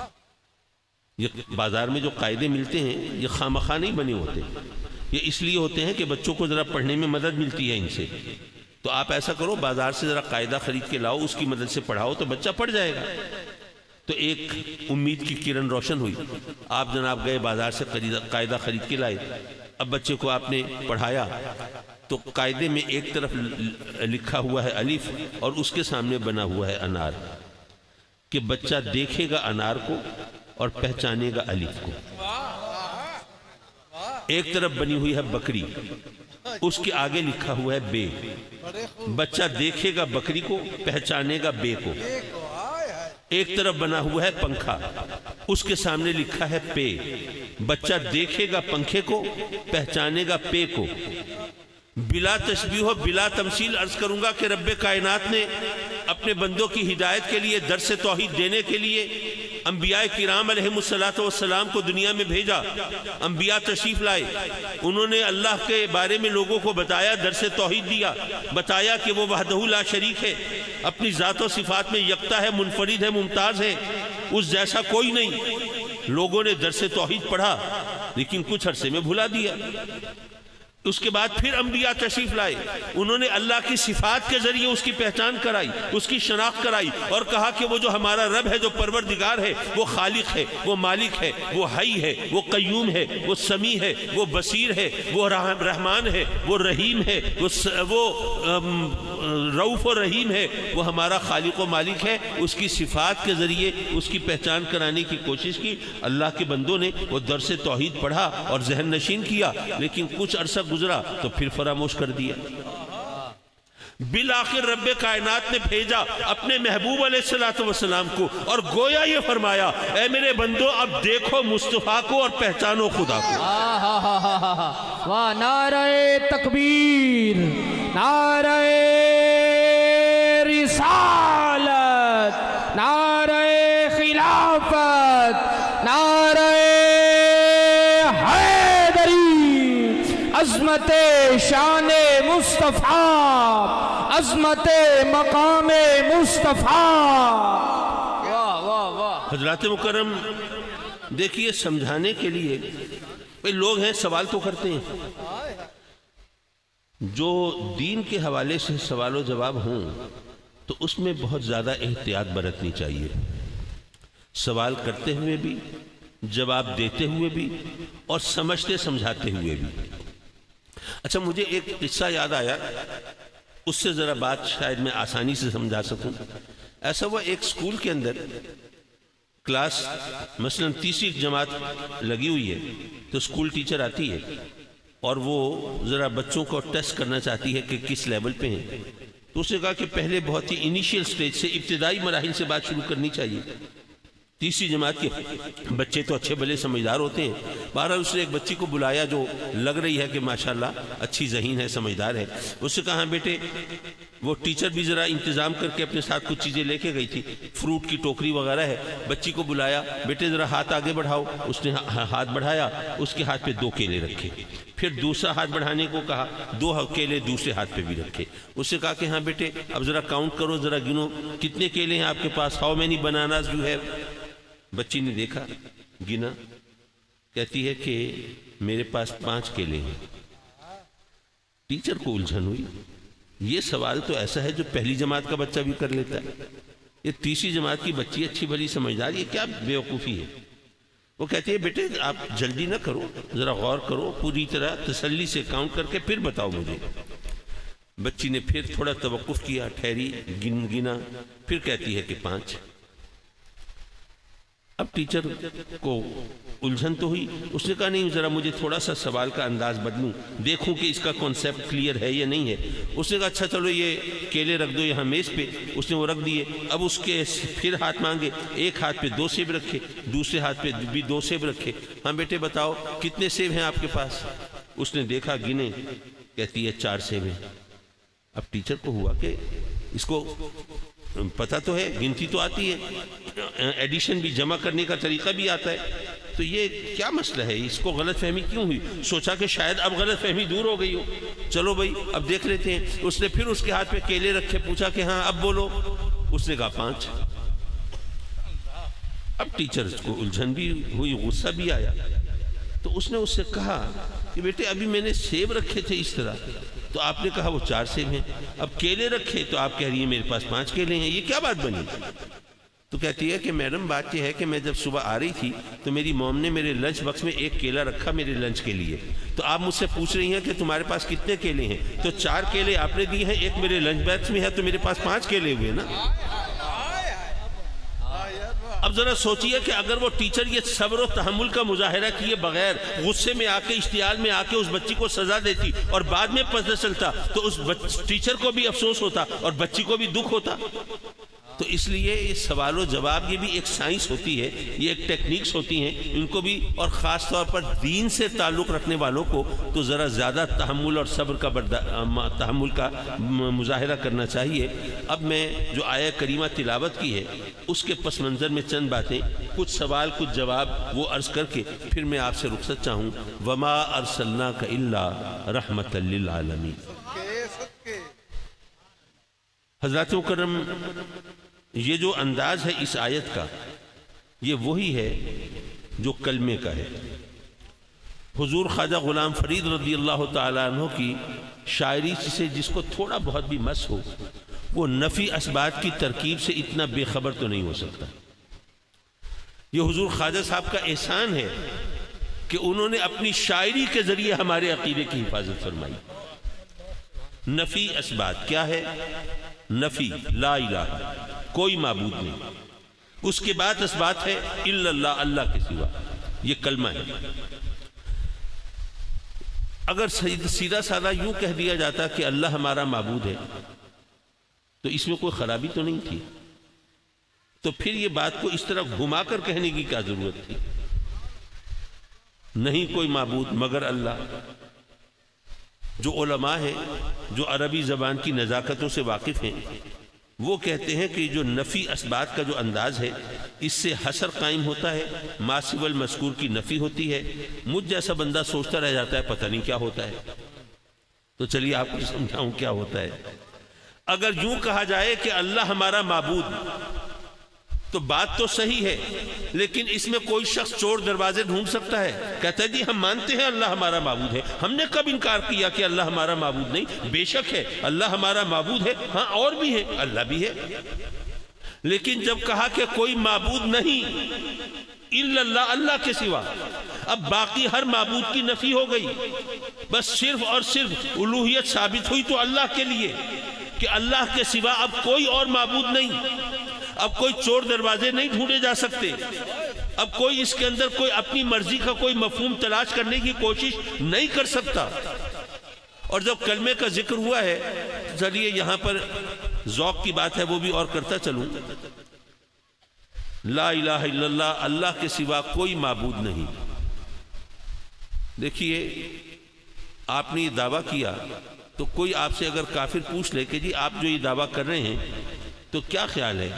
یہ بازار میں جو قاعدے ملتے ہیں یہ خامخواہ نہیں بنے ہوتے، یہ اس لیے ہوتے ہیں کہ بچوں کو ذرا پڑھنے میں مدد ملتی ہے ان سے۔ تو آپ ایسا کرو بازار سے ذرا قاعدہ خرید کے لاؤ، اس کی مدد سے پڑھاؤ تو بچہ پڑھ جائے گا۔ تو ایک امید کی کرن روشن ہوئی، آپ جناب گئے بازار سے قاعدہ خرید کے لائے۔ اب بچے کو آپ نے پڑھایا تو قاعدے میں ایک طرف لکھا ہوا ہے الف اور اس کے سامنے بنا ہوا ہے انار، کہ بچہ دیکھے گا انار کو اور پہچانے گا الف کو۔ ایک طرف بنی ہوئی ہے بکری، اس کے آگے لکھا ہوا ہے بے، بچہ دیکھے گا بکری کو، پہچانے گا بے کو۔ ایک طرف بنا ہوا ہے پنکھا، اس کے سامنے لکھا ہے پے، بچہ دیکھے گا پنکھے کو، پہچانے گا پے کو۔ بلا تشبیہ و بلا تمثیل عرض کروں گا کہ رب کائنات نے اپنے بندوں کی ہدایت کے لیے، درس توحید دینے کے لیے انبیاء کرام علیہ السلام کو دنیا میں بھیجا۔ انبیاء تشریف لائے، انہوں نے اللہ کے بارے میں لوگوں کو بتایا، درس توحید دیا، بتایا کہ وہ وحدہ لا شریک ہے، اپنی ذات و صفات میں یکتا ہے، منفرد ہے، ممتاز ہے، اس جیسا کوئی نہیں۔ لوگوں نے درس توحید پڑھا لیکن کچھ عرصے میں بھلا دیا۔ اس کے بعد پھر انبیاء تشریف لائے، انہوں نے اللہ کی صفات کے ذریعے اس کی پہچان کرائی، اس کی شناخت کرائی، اور کہا کہ وہ جو ہمارا رب ہے، جو پروردگار ہے، وہ خالق ہے، وہ مالک ہے، وہ حی ہے، وہ قیوم ہے، وہ سمیع ہے، وہ بصیر ہے، وہ رحمان ہے، وہ رحیم ہے، وہ رؤوف و رحیم ہے، وہ ہمارا خالق و مالک ہے۔ اس کی صفات کے ذریعے اس کی پہچان کرانے کی کوشش کی۔ اللہ کے بندوں نے وہ درس توحید پڑھا اور ذہن نشین کیا، لیکن کچھ عرصہ گزرا تو پھر فراموش کر دیا۔ بالآخر رب کائنات نے بھیجا اپنے محبوب علیہ السلام کو، اور گویا یہ فرمایا اے میرے بندو اب دیکھو مصطفیٰ کو اور پہچانو خدا کو۔ واہ، نعرہ تکبیر، نعرہ رسالت، نعرہ خلافت، نعرہ عظمت شان مصطفیٰ، عظمت مقام مصطفیٰ۔ حضرات مکرم دیکھیے، سمجھانے کے لیے لوگ ہیں سوال تو کرتے ہیں، جو دین کے حوالے سے سوال و جواب ہوں تو اس میں بہت زیادہ احتیاط برتنی چاہیے۔ سوال کرتے ہوئے بھی، جواب دیتے ہوئے بھی، اور سمجھتے سمجھاتے ہوئے بھی۔ اچھا، مجھے ایک قصہ یاد آیا، اس سے ذرا بات شاید میں آسانی سے سمجھا سکوں۔ ایسا ہوا، ایک سکول کے اندر کلاس مثلا تیسری جماعت لگی ہوئی ہے، تو سکول ٹیچر آتی ہے اور وہ ذرا بچوں کو ٹیسٹ کرنا چاہتی ہے کہ کس لیول پہ ہیں۔ تو اس نے کہا کہ پہلے بہت ہی انیشیل سٹیج سے، ابتدائی مراحل سے بات شروع کرنی چاہیے۔ تیسری جماعت کے بچے تو اچھے بھلے سمجھدار ہوتے ہیں۔ بہرحال اس نے ایک بچی کو بلایا جو لگ رہی ہے کہ ماشاءاللہ اچھی ذہین ہے، سمجھدار ہے۔ اس سے کہا بیٹے، وہ ٹیچر بھی ذرا انتظام کر کے اپنے ساتھ کچھ چیزیں لے کے گئی تھی، فروٹ کی ٹوکری وغیرہ ہے۔ بچی کو بلایا، بیٹے ذرا ہاتھ آگے بڑھاؤ۔ اس نے ہاتھ بڑھایا، اس کے ہاتھ پہ 2 کیلے رکھے۔ پھر دوسرا ہاتھ بڑھانے کو کہا، 2 کیلے دوسرے ہاتھ پہ بھی رکھے۔ اس سے کہا کہ ہاں بیٹے، اب ذرا کاؤنٹ کرو، ذرا گنو، کتنے کیلے ہیں آپ کے پاس؟ How many bananas you have? بچی نے دیکھا، گنا، کہتی ہے کہ میرے پاس 5 کیلے ہیں۔ ٹیچر کو الجھن ہوئی، یہ سوال تو ایسا ہے جو پہلی جماعت کا بچہ بھی کر لیتا ہے، یہ تیسری جماعت کی بچی اچھی بھلی سمجھدار، یہ کیا بیوقوفی ہے؟ وہ کہتی ہے بیٹے آپ جلدی نہ کرو، ذرا غور کرو، پوری طرح تسلی سے کاؤنٹ کر کے پھر بتاؤ مجھے۔ بچی نے پھر تھوڑا توقف کیا، ٹھہری، گنا، پھر کہتی ہے کہ 5۔ اب ٹیچر کو الجھن تو ہوئی، اس نے کہا نہیں، ذرا مجھے تھوڑا سا سوال کا انداز بدلوں، دیکھوں کہ اس کا کانسیپٹ کلیئر ہے یا نہیں ہے۔ اس نے کہا اچھا چلو یہ کیلے رکھ دو یہاں میز پہ۔ اس نے وہ رکھ دیے۔ اب اس کے پھر ہاتھ مانگے، ایک ہاتھ پہ 2 سیب رکھے، دوسرے ہاتھ پہ بھی 2 سیب رکھے۔ ہاں بیٹے بتاؤ کتنے سیب ہیں آپ کے پاس؟ اس نے دیکھا، گنے، کہتی ہے 4 سیب ہیں۔ اب ٹیچر کو ہوا کہ اس کو پتہ تو ہے، گنتی تو آتی ہے، ایڈیشن بھی، جمع کرنے کا طریقہ بھی آتا ہے، تو یہ کیا مسئلہ ہے؟ اس کو غلط فہمی کیوں ہوئی؟ سوچا کہ شاید اب غلط فہمی دور ہو گئی ہو، چلو بھائی اب دیکھ لیتے ہیں۔ اس نے پھر اس کے ہاتھ پہ کیلے رکھے، پوچھا کہ ہاں اب بولو۔ اس نے کہا 5۔ اب ٹیچر کو الجھن بھی ہوئی، غصہ بھی آیا، تو اس نے اس سے کہا کہ بیٹے ابھی میں نے سیب رکھے تھے اس طرح، تو آپ نے کہا وہ 4 سیب ہیں، اب کیلے رکھے تو آپ کہہ رہی ہیں میرے پاس 5 کیلے ہیں، یہ کیا بات بنی؟ تو کہتی ہے کہ میڈم بات یہ ہے کہ میں جب صبح آ رہی تھی تو میری موم نے میرے لنچ باکس میں 1 کیلا رکھا میرے لنچ کے لیے، تو آپ مجھ سے پوچھ رہی ہیں کہ تمہارے پاس کتنے کیلے ہیں، تو 4 کیلے آپ نے دیے ہیں، 1 میرے لنچ باکس میں ہے، تو میرے پاس 5 کیلے ہوئے نا۔ اب ذرا سوچئے کہ اگر وہ ٹیچر یہ صبر و تحمل کا مظاہرہ کیے بغیر غصے میں آ کے، اشتعال میں آ کے اس بچی کو سزا دیتی اور بعد میں پتہ چلتا، تو اس ٹیچر کو بھی افسوس ہوتا اور بچی کو بھی دکھ ہوتا۔ تو اس لیے یہ سوال و جواب یہ بھی ایک سائنس ہوتی ہے، یہ ایک ٹیکنیکس ہوتی ہیں، ان کو بھی، اور خاص طور پر دین سے تعلق رکھنے والوں کو تو ذرا زیادہ تحمل اور صبر کا تحمل کا مظاہرہ کرنا چاہیے۔ اب میں جو آیہ کریمہ تلاوت کی ہے اس کے پس منظر میں چند باتیں، کچھ سوال کچھ جواب وہ عرض کر کے پھر میں آپ سے رخصت چاہوں۔ وما ارسلناک الا رحمۃ للعالمین۔ حضرات مکرم، یہ جو انداز ہے اس آیت کا، یہ وہی ہے جو کلمے کا ہے۔ حضور خواجہ غلام فرید رضی اللہ تعالیٰ عنہ کی شاعری سے جس کو تھوڑا بہت بھی مس ہو، وہ نفی اسبات کی ترکیب سے اتنا بے خبر تو نہیں ہو سکتا۔ یہ حضور خواجہ صاحب کا احسان ہے کہ انہوں نے اپنی شاعری کے ذریعے ہمارے عقیدے کی حفاظت فرمائی۔ نفی اسبات کیا ہے؟ نفی لا الہ، کوئی معبود نہیں، اس کے بعد اسبات ہے الا اللہ، اللہ کے سوا، یہ کلمہ ہے۔ اگر سیدھا سادہ یوں کہہ دیا جاتا کہ اللہ ہمارا معبود ہے تو اس میں کوئی خرابی تو نہیں تھی، تو پھر یہ بات کو اس طرح گھما کر کہنے کی کیا ضرورت تھی؟ نہیں کوئی معبود مگر اللہ۔ جو علماء ہیں، جو عربی زبان کی نزاکتوں سے واقف ہیں، وہ کہتے ہیں کہ جو نفی اسبات کا جو انداز ہے، اس سے حصر قائم ہوتا ہے، ما سوى المذکور کی نفی ہوتی ہے۔ مجھ جیسا بندہ سوچتا رہ جاتا ہے پتہ نہیں کیا ہوتا ہے، تو چلیے آپ کو سمجھاؤں کیا ہوتا ہے۔ اگر یوں کہا جائے کہ اللہ ہمارا معبود، تو بات تو صحیح ہے، لیکن اس میں کوئی شخص چور دروازے ڈھونڈ سکتا ہے، کہتا ہے جی ہم مانتے ہیں اللہ ہمارا معبود ہے، ہم نے کب انکار کیا کہ اللہ ہمارا معبود نہیں؟ بے شک ہے اللہ ہمارا معبود ہے، ہاں اور بھی ہے، اللہ بھی ہے، لیکن جب کہا کہ کوئی معبود نہیں الا اللہ، اللہ کے سوا، اب باقی ہر معبود کی نفی ہو گئی، بس صرف اور صرف الوہیت ثابت ہوئی تو اللہ کے لیے کہ اللہ کے سوا اب کوئی اور معبود نہیں، اب کوئی چور دروازے نہیں ڈھونڈے جا سکتے، اب کوئی اس کے اندر کوئی اپنی مرضی کا کوئی مفہوم تلاش کرنے کی کوشش نہیں کر سکتا۔ اور جب کلمے کا ذکر ہوا ہے، چلیے یہاں پر ذوق کی بات ہے وہ بھی اور کرتا چلوں، لا الہ الا اللہ، اللہ کے سوا کوئی معبود نہیں۔ دیکھیے آپ نے یہ دعویٰ کیا تو کوئی آپ سے اگر کافر پوچھ لے کہ جی آپ جو یہ دعویٰ کر رہے ہیں تو کیا خیال ہے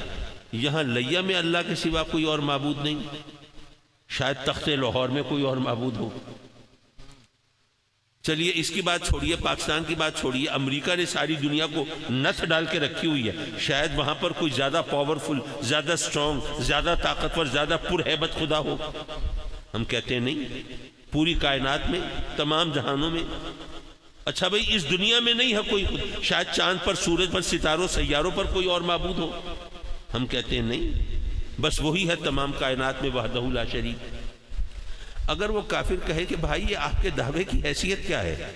یہاں لیا میں اللہ کے سوا کوئی اور معبود نہیں، شاید تخت لاہور میں کوئی اور معبود ہو۔ چلیے اس کی بات چھوڑیے، پاکستان کی بات چھوڑیے، امریکہ نے ساری دنیا کو نتھ ڈال کے رکھی ہوئی ہے، شاید وہاں پر کوئی زیادہ پاورفل، زیادہ سٹرونگ، زیادہ طاقتور، زیادہ پرہیبت خدا ہو۔ ہم کہتے ہیں نہیں، پوری کائنات میں، تمام جہانوں میں۔ اچھا بھئی اس دنیا میں نہیں ہے کوئی خدا، شاید چاند پر، سورج پر، ستاروں، سیاروں پر کوئی اور معبود ہو۔ ہم کہتے ہیں نہیں، بس وہی ہے تمام کائنات میں وحدہ لا شریک۔ اگر وہ کافر کہے کہ بھائی یہ آپ کے دعوے کی حیثیت کیا ہے،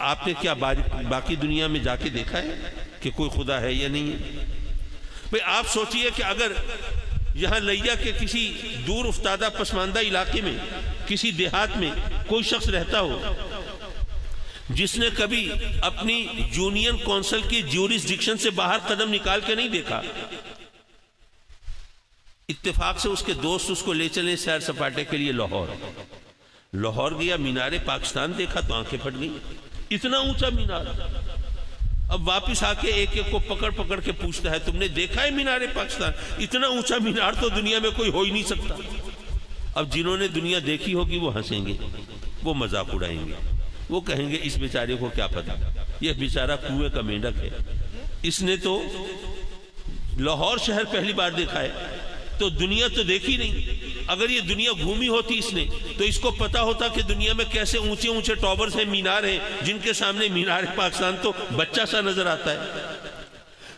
آپ نے کیا باقی دنیا میں جا کے دیکھا ہے کہ کوئی خدا ہے یا نہیں ہے؟ بھئی آپ سوچئے کہ اگر یہاں لیا کے کسی دور افتادہ پسماندہ علاقے میں، کسی دیہات میں کوئی شخص رہتا ہو جس نے کبھی اپنی یونین کونسل کی جیورسڈکشن سے باہر قدم نکال کے نہیں دیکھا، اتفاق سے اس کے دوست اس کو لے چلیں سیر سپاٹے کے لیے لاہور گیا، مینار پاکستان دیکھا تو آنکھیں پھٹ گئی، اتنا اونچا مینار۔ اب واپس آ کے ایک ایک کو پکڑ کے پوچھتا ہے تم نے دیکھا ہے مینار پاکستان؟ اتنا اونچا مینار تو دنیا میں کوئی ہو ہی نہیں سکتا۔ اب جنہوں نے دنیا دیکھی ہوگی وہ ہنسیں گے، وہ مذاق اڑائیں گے، وہ کہیں گے اس بیچارے کو کیا پتا، یہ بیچارہ کنویں کا مینڈک ہے، اس نے تو لاہور شہر پہلی بار دیکھا ہے، تو دنیا تو دیکھی نہیں۔ اگر یہ دنیا گھومی ہوتی اس نے تو اس کو پتا ہوتا کہ دنیا میں کیسے اونچے اونچے ٹاورز ہیں، مینار ہیں، جن کے سامنے مینار پاکستان تو بچہ سا نظر آتا ہے۔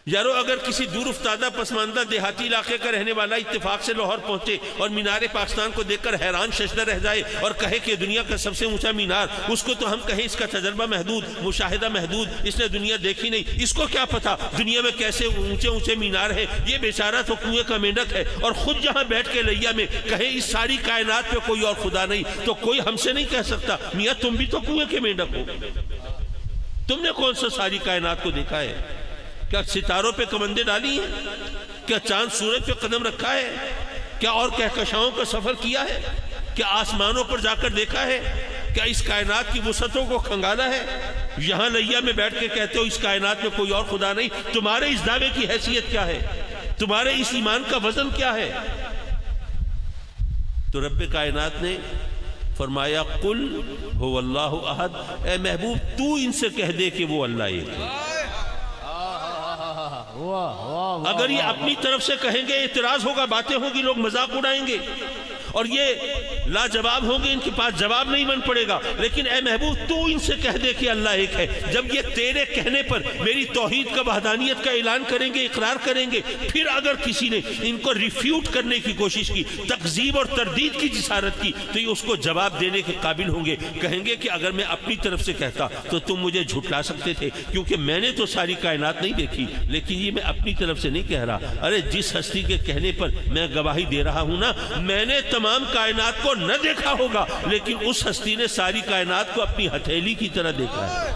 یارو اگر کسی دور افتادہ پسماندہ دیہاتی علاقے کا رہنے والا اتفاق سے لاہور پہنچے اور مینار پاکستان کو دیکھ کر حیران ششدر رہ جائے اور کہے کہ دنیا کا سب سے اونچا مینار، اس کو تو ہم کہیں اس کا تجربہ محدود، مشاہدہ محدود، اس نے دنیا دیکھی نہیں، اس کو کیا پتا دنیا میں کیسے اونچے اونچے مینار ہیں، یہ بیچارہ تو کنویں کا مینڈک ہے، اور خود جہاں بیٹھ کے لیا میں کہے اس ساری کائنات پہ کوئی اور خدا نہیں، تو کوئی ہم سے نہیں کہہ سکتا میاں تم بھی تو کنویں کے مینڈک ہو، تم نے کون سا ساری کائنات کو دیکھا ہے؟ کیا ستاروں پہ کمندیں ڈالی ہیں؟ کیا چاند سورج پہ قدم رکھا ہے؟ کیا اور کہکشاؤں کا سفر کیا ہے؟ کیا آسمانوں پر جا کر دیکھا ہے؟ کیا اس کائنات کی وسعتوں کو کھنگالا ہے؟ یہاں لیا میں بیٹھ کے کہتے ہو اس کائنات میں کوئی اور خدا نہیں، تمہارے اس دعوے کی حیثیت کیا ہے؟ تمہارے اس ایمان کا وزن کیا ہے؟ تو رب کائنات نے فرمایا قل هو اللہ احد، اے محبوب تو ان سے کہہ دے کہ وہ اللہ ایک ہے۔ اگر یہ اپنی طرف سے کہیں گے اعتراض ہوگا، باتیں ہوگی، لوگ مذاق اڑائیں گے اور یہ لاجواب ہوں گے، ان کے پاس جواب نہیں بن پڑے گا، لیکن اے محبوب تو ان سے کہہ دے کہ اللہ ایک ہے۔ جب یہ تیرے کہنے پر میری توحید کا، وحدانیت کا اعلان کریں گے، اقرار کریں گے، پھر اگر کسی نے ان کو ریفیوٹ کرنے کی کوشش کی، تکذیب اور تردید کی جسارت کی، تو یہ اس کو جواب دینے کے قابل ہوں گے، کہیں گے کہ اگر میں اپنی طرف سے کہتا تو تم مجھے جھٹلا سکتے تھے، کیونکہ میں نے تو ساری کائنات نہیں دیکھی، لیکن یہ میں اپنی طرف سے نہیں کہہ رہا، ارے جس ہستی کے کہنے پر میں گواہی دے رہا ہوں نا، میں نے تمام کائنات کو نہ دیکھا ہوگا، لیکن اس ہستی نے ساری کائنات کو اپنی ہتھیلی کی طرح دیکھا ہے۔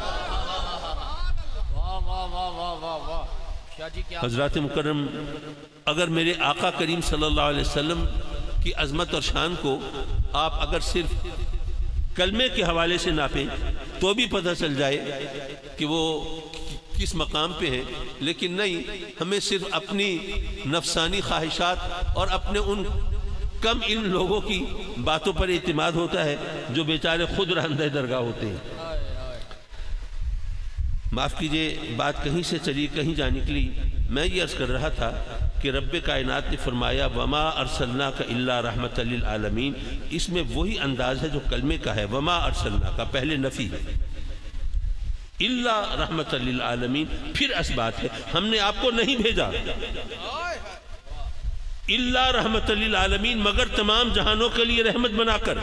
حضرات مکرم، اگر میرے آقا کریم صلی اللہ علیہ وسلم کی عظمت اور شان کو آپ اگر صرف کلمے کے حوالے سے ناپیں تو بھی پتہ چل جائے کہ وہ کس مقام پہ ہیں، لیکن نہیں، ہمیں صرف اپنی نفسانی خواہشات اور اپنے ان کم علم لوگوں کی باتوں پر اعتماد ہوتا ہے جو بیچارے خود رہندہ درگاہ ہوتے ہیں۔ معاف کیجئے، بات کہیں سے چلی کہیں جا نکلی۔ میں یہ عرض کر رہا تھا کہ رب کائنات نے فرمایا وما ارسلناک الا رحمت للعالمین، اس میں وہی انداز ہے جو کلمے کا ہے، وما ارسلناک، پہلے نفی ہے، الا رحمت للعالمین. پھر اسبات ہے، ہم نے آپ کو نہیں بھیجا الا رحمت للعالمین مگر تمام جہانوں کے لیے رحمت بنا کر.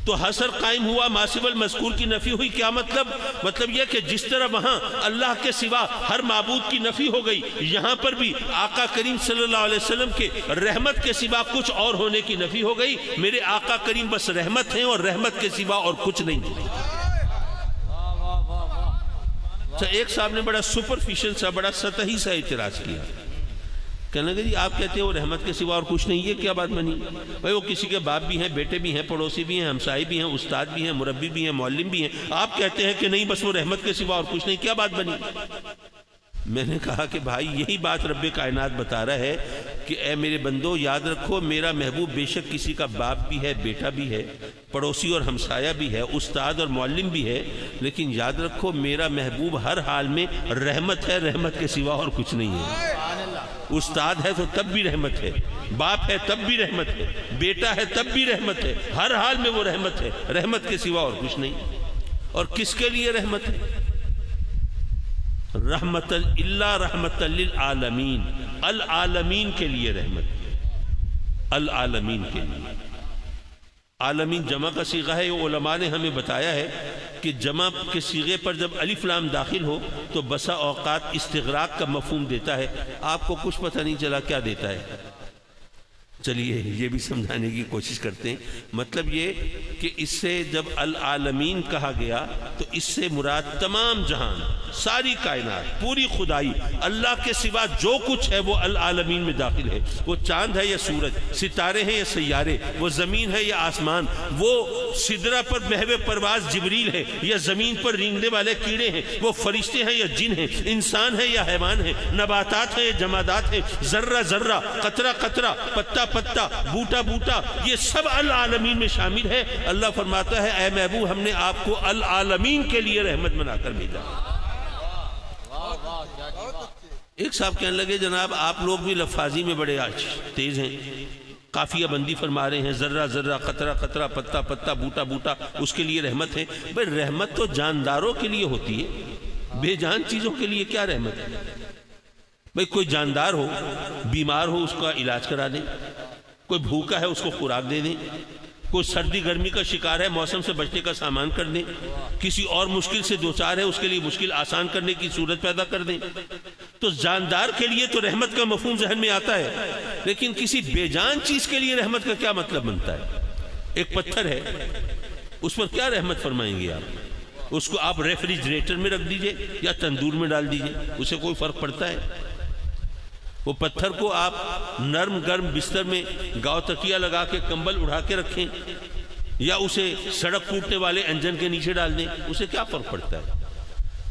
تو حصر قائم ہوا، ماسو المذکور کی نفی ہوئی. کیا مطلب؟ مطلب یہ کہ جس طرح وہاں اللہ کے سوا ہر معبود کی نفی ہو گئی، یہاں پر بھی آقا کریم صلی اللہ علیہ وسلم کے رحمت کے سوا کچھ اور ہونے کی نفی ہو گئی. میرے آقا کریم بس رحمت ہیں اور رحمت کے سوا اور کچھ نہیں. ایک صاحب نے بڑا سپرفیشل سا، بڑا سطحی سا اعتراض کیا. کہنے لگے جی آپ کہتے ہیں وہ رحمت کے سوا اور کچھ نہیں، یہ کیا بات بنی؟ بھائی وہ کسی کے باپ بھی ہیں، بیٹے بھی ہیں، پڑوسی بھی ہیں، ہمسائے بھی ہیں، استاد بھی ہیں، مربی بھی ہیں، معلم بھی ہیں. آپ کہتے ہیں کہ نہیں بس وہ رحمت کے سوا اور کچھ نہیں، کیا بات بنی؟ میں نے کہا کہ بھائی یہی بات رب کائنات بتا رہا ہے کہ اے میرے بندو یاد رکھو میرا محبوب بے شک کسی کا باپ بھی ہے، بیٹا بھی ہے، پڑوسی اور ہمسایہ بھی ہے، استاد اور معلم بھی ہے، لیکن یاد رکھو میرا محبوب ہر حال میں رحمت ہے، رحمت کے سوا اور کچھ نہیں ہے. استاد ہے تو تب بھی رحمت ہے، باپ ہے تب بھی رحمت ہے، بیٹا ہے تب بھی رحمت ہے، ہر حال میں وہ رحمت ہے، رحمت کے سوا اور کچھ نہیں. اور کس کے لیے رحمت ہے؟ رحمت اللہ رحمت للعالمین، العالمین کے لیے رحمت، العالمین کے لیے. عالمین جمع کا صیغہ ہے. علماء نے ہمیں بتایا ہے کہ جمع کے صیغے پر جب الف لام داخل ہو تو بسا اوقات استغراق کا مفہوم دیتا ہے. آپ کو کچھ پتہ نہیں چلا کیا دیتا ہے؟ چلیے یہ بھی سمجھانے کی کوشش کرتے ہیں. مطلب یہ کہ اس سے جب العالمین کہا گیا تو اس سے مراد تمام جہان، ساری کائنات، پوری خدائی، اللہ کے سوا جو کچھ ہے وہ العالمین میں داخل ہے. وہ چاند ہے یا سورج، ستارے ہیں یا سیارے، وہ زمین ہے یا آسمان، وہ سدرہ پر محو پرواز جبریل ہے یا زمین پر رینگنے والے کیڑے ہیں، وہ فرشتے ہیں یا جن ہیں، انسان ہے یا حیوان ہیں، نباتات ہیں یا جمادات ہیں، ذرہ ذرہ، قطرہ قطرہ، پتا پتا، بوٹا بوٹا، یہ سب العالمین میں شامل ہے. اللہ فرماتا ہے اے محبوب ہم نے آپ کو العالمین کے لیے رحمت بنا کر بھیجا. ایک صاحب کہنے لگے جناب آپ لوگ بھی لفاظی میں بڑے تیز ہیں، قافیہ بندی فرما رہے ہیں، ذرہ ذرہ، قطرہ قطرہ، پتا پتا، بوٹا بوٹا اس کے لیے رحمت ہے. بھئی رحمت تو جانداروں کے لیے ہوتی ہے، بے جان چیزوں کے لیے کیا رحمت ہے؟ بھئی کوئی جاندار ہو، بیمار ہو، اس کا علاج کرا دیں، کوئی بھوکا ہے اس کو خوراک دے دیں، کوئی سردی گرمی کا شکار ہے موسم سے بچنے کا سامان کر دیں، کسی اور مشکل سے دوچار ہے اس کے لیے مشکل آسان کرنے کی صورت پیدا کر دیں. تو جاندار کے لیے تو رحمت کا مفہوم ذہن میں آتا ہے، لیکن کسی بے جان چیز کے لیے رحمت کا کیا مطلب بنتا ہے؟ ایک پتھر ہے اس پر کیا رحمت فرمائیں گے آپ؟ اس کو آپ ریفریجریٹر میں رکھ دیجئے یا تندور میں ڈال دیجئے، اسے کوئی فرق پڑتا ہے؟ وہ پتھر کو آپ نرم گرم بستر میں گاؤ تکیہ لگا کے کمبل اڑا کے رکھیں یا اسے سڑک پھوٹنے والے انجن کے نیچے ڈال دیں، اسے کیا فرق پڑتا ہے؟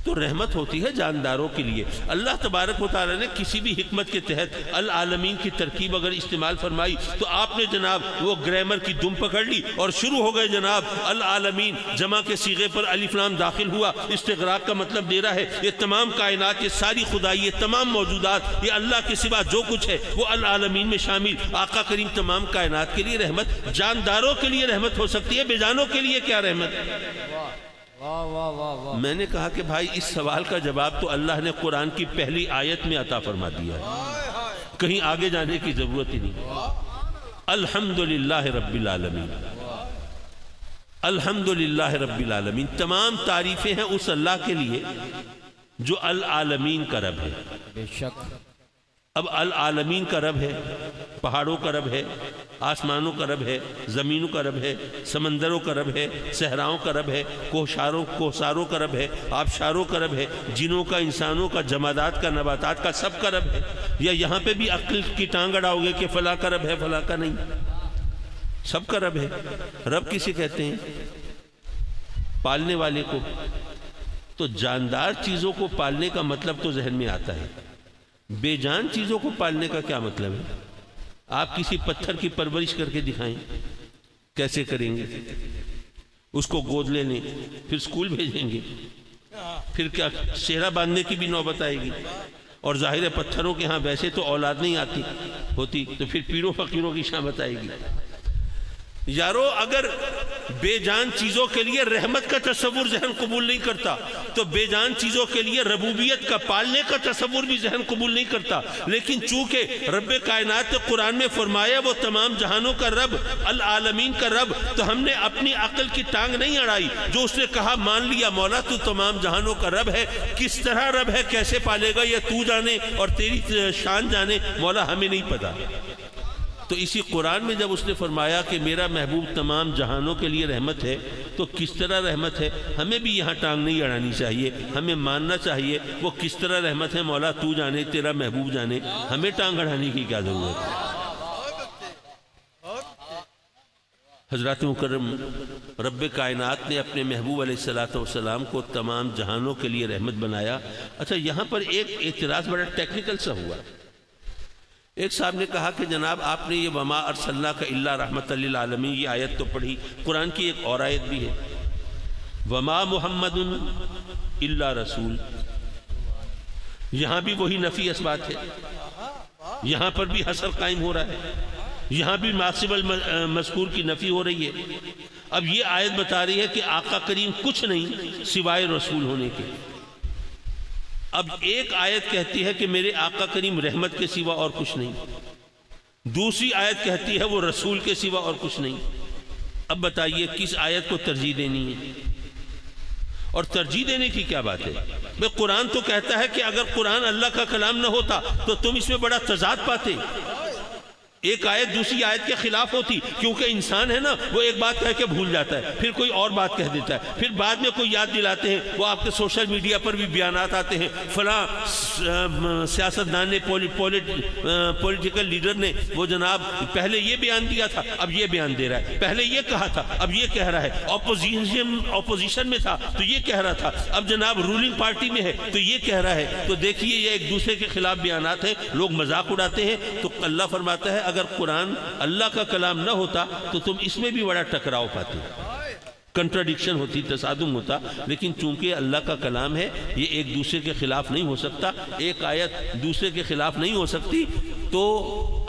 تو رحمت ہوتی ہے جانداروں کے لیے. اللہ تبارک و تعالی نے کسی بھی حکمت کے تحت العالمین کی ترکیب اگر استعمال فرمائی تو آپ نے جناب وہ گرامر کی دم پکڑ لی اور شروع ہو گئے جناب العالمین جمع کے صیغے پر الف لام داخل ہوا، استغراق کا مطلب دے رہا ہے یہ تمام کائنات، یہ ساری خدائی، یہ تمام موجودات، یہ اللہ کے سوا جو کچھ ہے وہ العالمین میں شامل. آقا کریم تمام کائنات کے لیے رحمت، جانداروں کے لیے رحمت ہو سکتی ہے، بے جانوں کے لیے کیا رحمت؟ میں نے کہا کہ بھائی اس سوال کا جواب تو اللہ نے قرآن کی پہلی آیت میں عطا فرما دیا ہے، کہیں آگے جانے کی ضرورت ہی نہیں. الحمدللہ رب العالمین، الحمدللہ رب العالمین. تمام تعریفیں ہیں اس اللہ کے لیے جو العالمین کا رب ہے. بے شک اب العالمین کا رب ہے، پہاڑوں کا رب ہے، آسمانوں کا رب ہے، زمینوں کا رب ہے، سمندروں کا رب ہے، صحراؤں کا رب ہے، کوہساروں کا رب ہے، آبشاروں کا رب ہے، جنوں کا، انسانوں کا، جمادات کا، نباتات کا، سب کا رب ہے. یا یہاں پہ بھی عقل کی ٹانگ اڑاؤ گے کہ فلاں کا رب ہے فلاں کا نہیں، سب کا رب ہے. رب کسے کہتے ہیں؟ پالنے والے کو. تو جاندار چیزوں کو پالنے کا مطلب تو ذہن میں آتا ہے، بے جان چیزوں کو پالنے کا کیا مطلب ہے؟ آپ کسی پتھر کی پرورش کر کے دکھائیں، کیسے کریں گے؟ اس کو گود لے لیں، پھر سکول بھیجیں گے، پھر کیا سہرا باندھنے کی بھی نوبت آئے گی. اور ظاہر ہے پتھروں کے ہاں ویسے تو اولاد نہیں آتی ہوتی، تو پھر پیروں فقیروں کی شامت آئے گی. یارو اگر بے جان چیزوں کے لیے رحمت کا تصور ذہن قبول نہیں کرتا، تو بے جان چیزوں کے لیے ربوبیت کا پالنے کا تصور بھی ذہن قبول نہیں کرتا۔ لیکن چونکہ رب کائنات نے قرآن میں فرمایا وہ تمام جہانوں کا رب، العالمین کا رب، تو ہم نے اپنی عقل کی ٹانگ نہیں اڑائی، جو اس نے کہا مان لیا مولا تو تمام جہانوں کا رب ہے، کس طرح رب ہے، کیسے پالے گا، یہ تو جانے اور تیری شان جانے، مولا ہمیں نہیں پتا۔ تو اسی قرآن میں جب اس نے فرمایا کہ میرا محبوب تمام جہانوں کے لیے رحمت ہے، تو کس طرح رحمت ہے ہمیں بھی یہاں ٹانگ نہیں اڑانی چاہیے، ہمیں ماننا چاہیے وہ کس طرح رحمت ہے مولا تو جانے، تیرا محبوب جانے، ہمیں ٹانگ اڑانے کی کیا ضرورت ہے۔ حضرات مکرم، رب کائنات نے اپنے محبوب علیہ السلام کو تمام جہانوں کے لیے رحمت بنایا۔ اچھا یہاں پر ایک اعتراض بڑا ٹیکنیکل سا ہوا۔ ایک صاحب نے کہا کہ جناب آپ نے یہ وما ارسلناک الا رحمت للعالمین یہ آیت تو پڑھی، قرآن کی ایک اور آیت بھی ہے وما محمد الا رسول، یہاں بھی وہی نفی اثبات ہے، یہاں پر بھی حصر قائم ہو رہا ہے، یہاں بھی ناصب المذکور کی نفی ہو رہی ہے۔ اب یہ آیت بتا رہی ہے کہ آقا کریم کچھ نہیں سوائے رسول ہونے کے۔ اب ایک آیت کہتی ہے کہ میرے آقا کریم رحمت کے سوا اور کچھ نہیں، دوسری آیت کہتی ہے وہ رسول کے سوا اور کچھ نہیں۔ اب بتائیے کس آیت کو ترجیح دینی ہے؟ اور ترجیح دینے کی کیا بات ہے؟ بھئی قرآن تو کہتا ہے کہ اگر قرآن اللہ کا کلام نہ ہوتا تو تم اس میں بڑا تضاد پاتے، ایک آیت دوسری آیت کے خلاف ہوتی، کیونکہ انسان ہے نا وہ ایک بات کہہ کے بھول جاتا ہے، پھر کوئی اور بات کہہ دیتا ہے، پھر بعد میں کوئی یاد دلاتے ہیں، وہ آپ کے سوشل میڈیا پر بھی بیانات آتے ہیں، فلاں سیاستدان نے پولیٹیکل لیڈر نے وہ جناب پہلے یہ بیان دیا تھا اب یہ بیان دے رہا ہے، پہلے یہ کہا تھا اب یہ کہہ رہا ہے، اپوزیشن میں تھا تو یہ کہہ رہا تھا، اب جناب رولنگ پارٹی میں ہے تو یہ کہہ رہا ہے۔ تو دیکھیے یہ ایک دوسرے کے خلاف بیانات ہیں، لوگ مذاق اڑاتے ہیں۔ تو اللہ فرماتا ہے اگر قرآن اللہ کا کلام نہ ہوتا تو تم اس میں بھی بڑا ٹکراؤ پاتے، کنٹراڈکشن ہوتی، تصادم ہوتا، لیکن چونکہ اللہ کا کلام ہے یہ ایک دوسرے کے خلاف نہیں ہو سکتا، ایک آیت دوسرے کے خلاف نہیں ہو سکتی۔ تو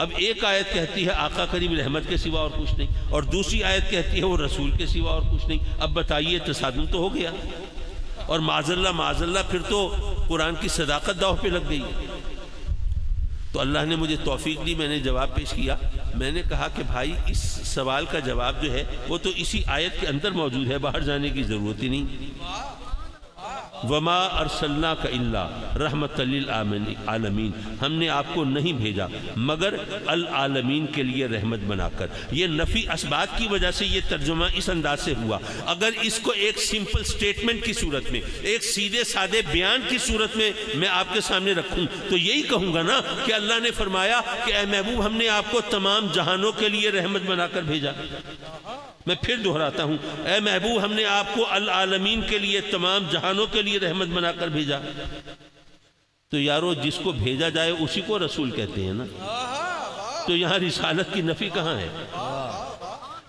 اب ایک آیت کہتی ہے آقا کریم رحمت کے سوا اور کچھ نہیں، اور دوسری آیت کہتی ہے وہ رسول کے سوا اور کچھ نہیں۔ اب بتائیے تصادم تو ہو گیا، اور معاذ اللہ پھر تو قرآن کی صداقت داؤ پہ لگ گئی۔ تو اللہ نے مجھے توفیق دی، میں نے جواب پیش کیا، میں نے کہا کہ بھائی اس سوال کا جواب جو ہے وہ تو اسی آیت کے اندر موجود ہے، باہر جانے کی ضرورت ہی نہیں۔ وما ارسلناک الا رحمت للعالمین، ہم نے آپ کو نہیں بھیجا مگر العالمین کے لیے رحمت بنا کر۔ یہ نفی اسبات کی وجہ سے یہ ترجمہ اس انداز سے ہوا۔ اگر اس کو ایک سمپل سٹیٹمنٹ کی صورت میں، ایک سیدھے سادے بیان کی صورت میں آپ کے سامنے رکھوں تو یہی کہوں گا نا کہ اللہ نے فرمایا کہ اے محبوب ہم نے آپ کو تمام جہانوں کے لیے رحمت بنا کر بھیجا۔ میں پھر دہراتا ہوں، اے محبوب ہم نے آپ کو العالمین کے لیے تمام جہانوں کے لیے رحمت بنا کر بھیجا۔ تو یارو جس کو بھیجا جائے اسی کو رسول کہتے ہیں نا، تو یہاں رسالت کی نفی کہاں ہے؟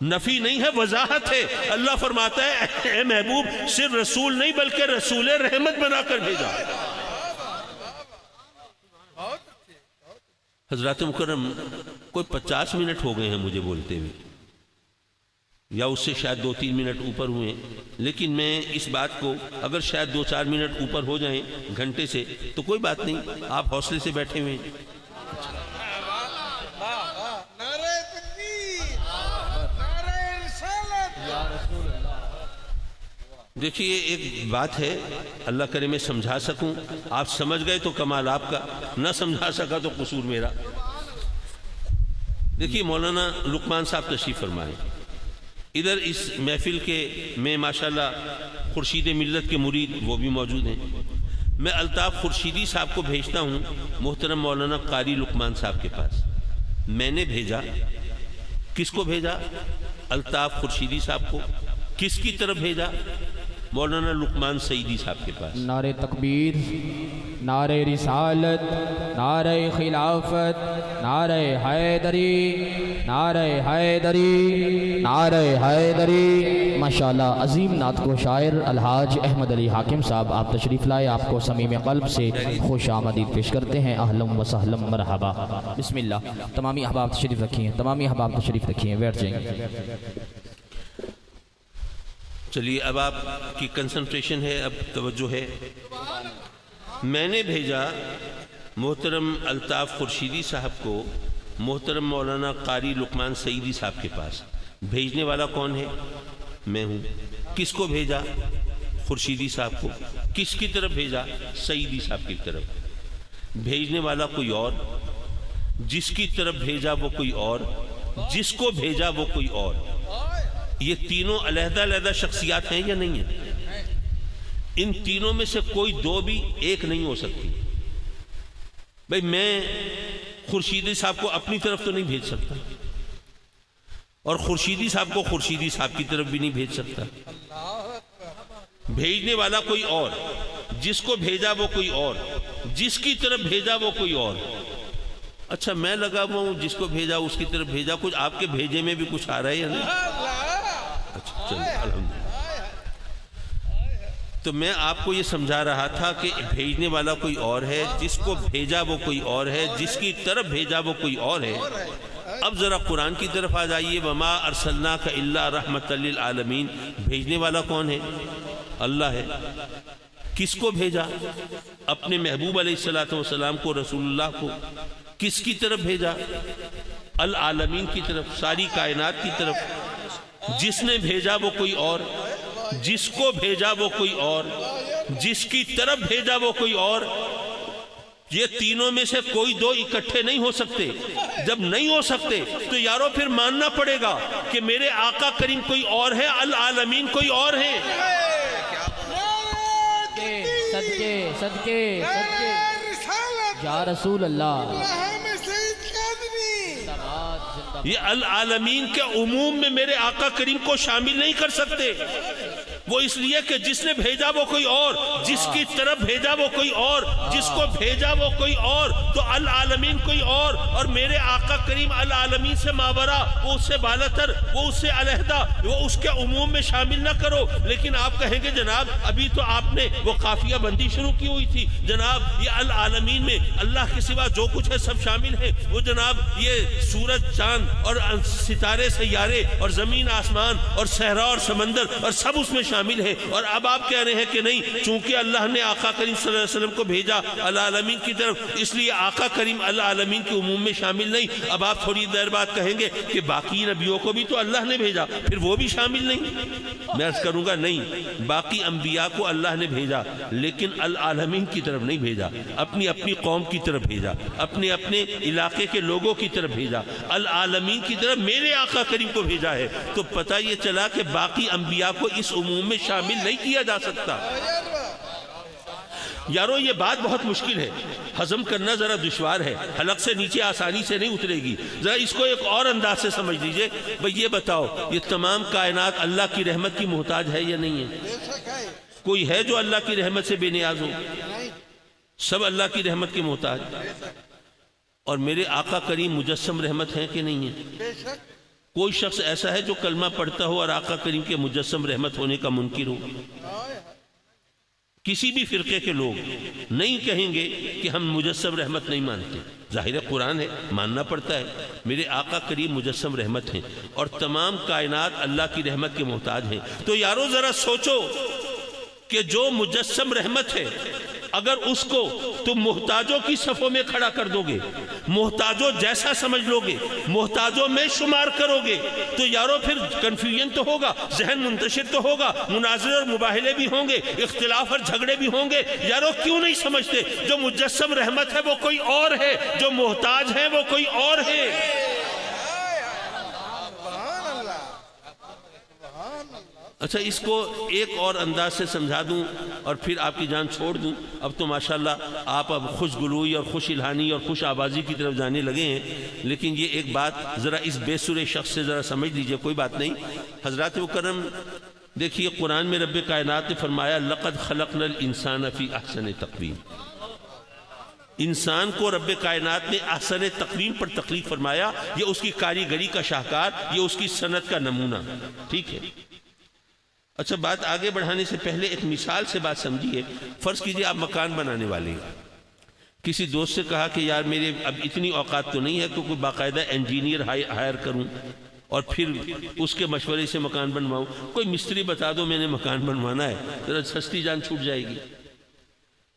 نفی نہیں ہے، وضاحت ہے۔ اللہ فرماتا ہے اے محبوب صرف رسول نہیں بلکہ رسول رحمت بنا کر بھیجا۔ حضرات مکرم کوئی 50 منٹ ہو گئے ہیں مجھے بولتے ہوئے، یا اس سے شاید 2-3 منٹ اوپر ہوئے، لیکن میں اس بات کو اگر شاید 2-4 منٹ اوپر ہو جائیں گھنٹے سے تو کوئی بات نہیں، آپ حوصلے سے بیٹھے ہوئے ہیں۔ دیکھیے ایک بات ہے، اللہ کرے میں سمجھا سکوں، آپ سمجھ گئے تو کمال آپ کا، نہ سمجھا سکا تو قصور میرا۔ دیکھیے مولانا لقمان صاحب تشریف فرمائیں، ادھر اس محفل کے میں ماشاءاللہ خورشید ملت کے مرید وہ بھی موجود ہیں۔ میں الطاف خورشیدی صاحب کو بھیجتا ہوں محترم مولانا قاری لقمان صاحب کے پاس۔ میں نے بھیجا، کس کو بھیجا؟ الطاف خورشیدی صاحب کو۔ کس کی طرف بھیجا؟ مولانا لقمان سعیدی صاحب کے پاس۔ نعرہ تکبیر، نعرہ رسالت، نعرہ خلافت، نعرہ حیدری، نعرہ حیدری، نعرہ حیدری۔ ماشاءاللہ عظیم نعت کو شاعر الحاج احمد علی حاکم صاحب آپ تشریف لائے، آپ کو صمیم قلب سے خوش آمدید پیش کرتے ہیں، اہلم و سہلم مرحبا۔ بسم اللہ۔ تمامی احباب تشریف رکھیے، تمامی احباب تشریف رکھیے، بیٹھ جائیں۔ چلیے اب آپ کی کنسنٹریشن ہے، اب توجہ ہے. میں نے بھیجا محترم الطاف خورشیدی صاحب کو محترم مولانا قاری لقمان سعیدی صاحب کے پاس. بھیجنے والا کون ہے؟ میں ہوں. کس کو بھیجا؟ خورشیدی صاحب کو. کس کی طرف بھیجا؟ سعیدی صاحب کی طرف. بھیجنے والا کوئی اور، جس کی طرف بھیجا وہ کوئی اور، جس کو بھیجا وہ کوئی اور. یہ تینوں علیحدہ علیحدہ شخصیات ہیں یا نہیں ہیں؟ ان تینوں میں سے کوئی دو بھی ایک نہیں ہو سکتی. بھئی میں خورشیدی صاحب کو اپنی طرف تو نہیں بھیج سکتا، اور خورشیدی صاحب کو خورشیدی صاحب کی طرف بھی نہیں بھیج سکتا. بھیجنے والا کوئی اور، جس کو بھیجا وہ کوئی اور، جس کی طرف بھیجا وہ کوئی اور. اچھا میں لگا ہوا ہوں جس کو بھیجا اس کی طرف بھیجا. کچھ آپ کے بھیجے میں بھی کچھ آ رہا ہے یا نہیں؟ اچھا چلیے الحمدللہ. تو میں آپ کو یہ سمجھا رہا تھا کہ بھیجنے والا کوئی اور ہے، جس کو بھیجا وہ کوئی اور ہے، جس کی طرف بھیجا وہ کوئی اور ہے. اب ذرا قرآن کی طرف آ جائیے. وما ارسلناک الا رحمۃ للعالمین. بھیجنے والا کون ہے؟ اللہ ہے. کس کو بھیجا؟ اپنے محبوب علیہ السلام کو، رسول اللہ کو. کس کی طرف بھیجا؟ العالمین کی طرف، ساری کائنات کی طرف. جس نے بھیجا وہ کوئی اور، جس کو بھیجا وہ کوئی اور، جس کی طرف بھیجا وہ کوئی اور. یہ تینوں میں سے کوئی دو اکٹھے نہیں ہو سکتے. جب نہیں ہو سکتے تو یارو پھر ماننا پڑے گا کہ میرے آقا کریم کوئی اور ہے، العالمین کوئی اور ہے. صدقے صدقے صدقے یا رسول اللہ. یہ العالمین کے عموم میں میرے آقا کریم کو شامل نہیں کر سکتے. وہ اس لیے کہ جس نے بھیجا وہ کوئی اور، جس کی طرف بھیجا وہ کوئی اور، جس کو بھیجا وہ کوئی اور. تو العالمین کوئی اور میرے آقا کریم العالمین سے ماورا، وہ اس سے بالاتر، وہ اس سے علیحدہ، وہ اس کے عموم میں شامل نہ کرو. لیکن آپ کہیں گے جناب ابھی تو آپ نے وہ قافیہ بندی شروع کی ہوئی تھی. جناب یہ العالمین میں اللہ کے سوا جو کچھ ہے سب شامل ہے. وہ جناب یہ سورج چاند اور ستارے سیارے اور زمین آسمان اور صحرا اور سمندر اور سب اس میں شامل ہے. اور اب آپ کہہ رہے ہیں کہ نہیں، چونکہ اللہ نے آقا کریم صلی اللہ علیہ وسلم کو بھیجا العالمین کی طرف، اس لیے آقا کریم العالمین کے عموم میں شامل نہیں. اب آپ تھوڑی دیر بعد کہیں گے کہ باقی نبیوں کو بھی تو اللہ نے بھیجا، پھر وہ بھی شامل نہیں. میں عرض کروں گا نہیں، باقی انبیاء کو اللہ نے بھیجا لیکن العالمین کی طرف نہیں بھیجا. اپنی اپنی قوم کی طرف بھیجا، اپنے اپنے علاقے کے لوگوں کی طرف بھیجا. العالمین کی طرف میرے آقا کریم کو بھیجا ہے. تو پتہ یہ چلا کہ باقی انبیاء کو اس عموم میں شامل نہیں کیا جا سکتا. یارو یہ بات بہت مشکل ہے، ہضم کرنا ذرا دشوار ہے، حلق سے نیچے آسانی سے نہیں اترے گی. ذرا اس کو ایک اور انداز سے سمجھ لیجئے. بھئی یہ بتاؤ یہ تمام کائنات اللہ کی رحمت کی محتاج ہے یا نہیں ہے؟ کوئی ہے جو اللہ کی رحمت سے بے نیاز ہو؟ سب اللہ کی رحمت کی محتاج. اور میرے آقا کریم مجسم رحمت ہیں کہ نہیں ہیں؟ کوئی شخص ایسا ہے جو کلمہ پڑھتا ہو اور آقا کریم کے مجسم رحمت ہونے کا منکر ہو؟ کسی بھی فرقے کے لوگ نہیں کہیں گے کہ ہم مجسم رحمت نہیں مانتے. ظاہر قرآن ہے، ماننا پڑتا ہے. میرے آقا کریم مجسم رحمت ہیں اور تمام کائنات اللہ کی رحمت کے محتاج ہیں. تو یارو ذرا سوچو کہ جو مجسم رحمت ہے اگر اس کو تم محتاجوں کی صفوں میں کھڑا کر دو گے، محتاجوں جیسا سمجھ لو گے، محتاجوں میں شمار کرو گے، تو یارو پھر کنفیوژن تو ہوگا، ذہن منتشر تو ہوگا، مناظرے اور مباہلے بھی ہوں گے، اختلاف اور جھگڑے بھی ہوں گے. یارو کیوں نہیں سمجھتے جو مجسم رحمت ہے وہ کوئی اور ہے، جو محتاج ہے وہ کوئی اور ہے. اچھا اس کو ایک اور انداز سے سمجھا دوں اور پھر آپ کی جان چھوڑ دوں. اب تو ماشاءاللہ آپ اب خوش گلوئی اور خوش الہانی اور خوش آوازی کی طرف جانے لگے ہیں. لیکن یہ ایک بات ذرا اس بے سرے شخص سے ذرا سمجھ لیجئے. کوئی بات نہیں حضرات مکرم، دیکھیے قرآن میں رب کائنات نے فرمایا لَقَدْ خَلَقْنَا الْإِنسَانَ فِي أَحْسَنِ تَقْوِيمٍ. انسان کو رب کائنات نے احسن تقویم پر تخلیق فرمایا. یہ اس کی کاریگری کا شاہکار، یہ اس کی صنعت کا نمونہ. ٹھیک ہے. اچھا بات آگے بڑھانے سے پہلے ایک مثال سے بات سمجھیے. فرض کیجئے آپ مکان بنانے والے ہیں. کسی دوست سے کہا کہ یار میرے اب اتنی اوقات تو نہیں ہے کہ کوئی باقاعدہ انجینئر ہائر کروں. اور پھر اس کے مشورے سے مکان بنواؤں؟ کوئی مستری بتا دو میں نے مکان بنوانا ہے، ذرا سستی جان چھوٹ جائے گی۔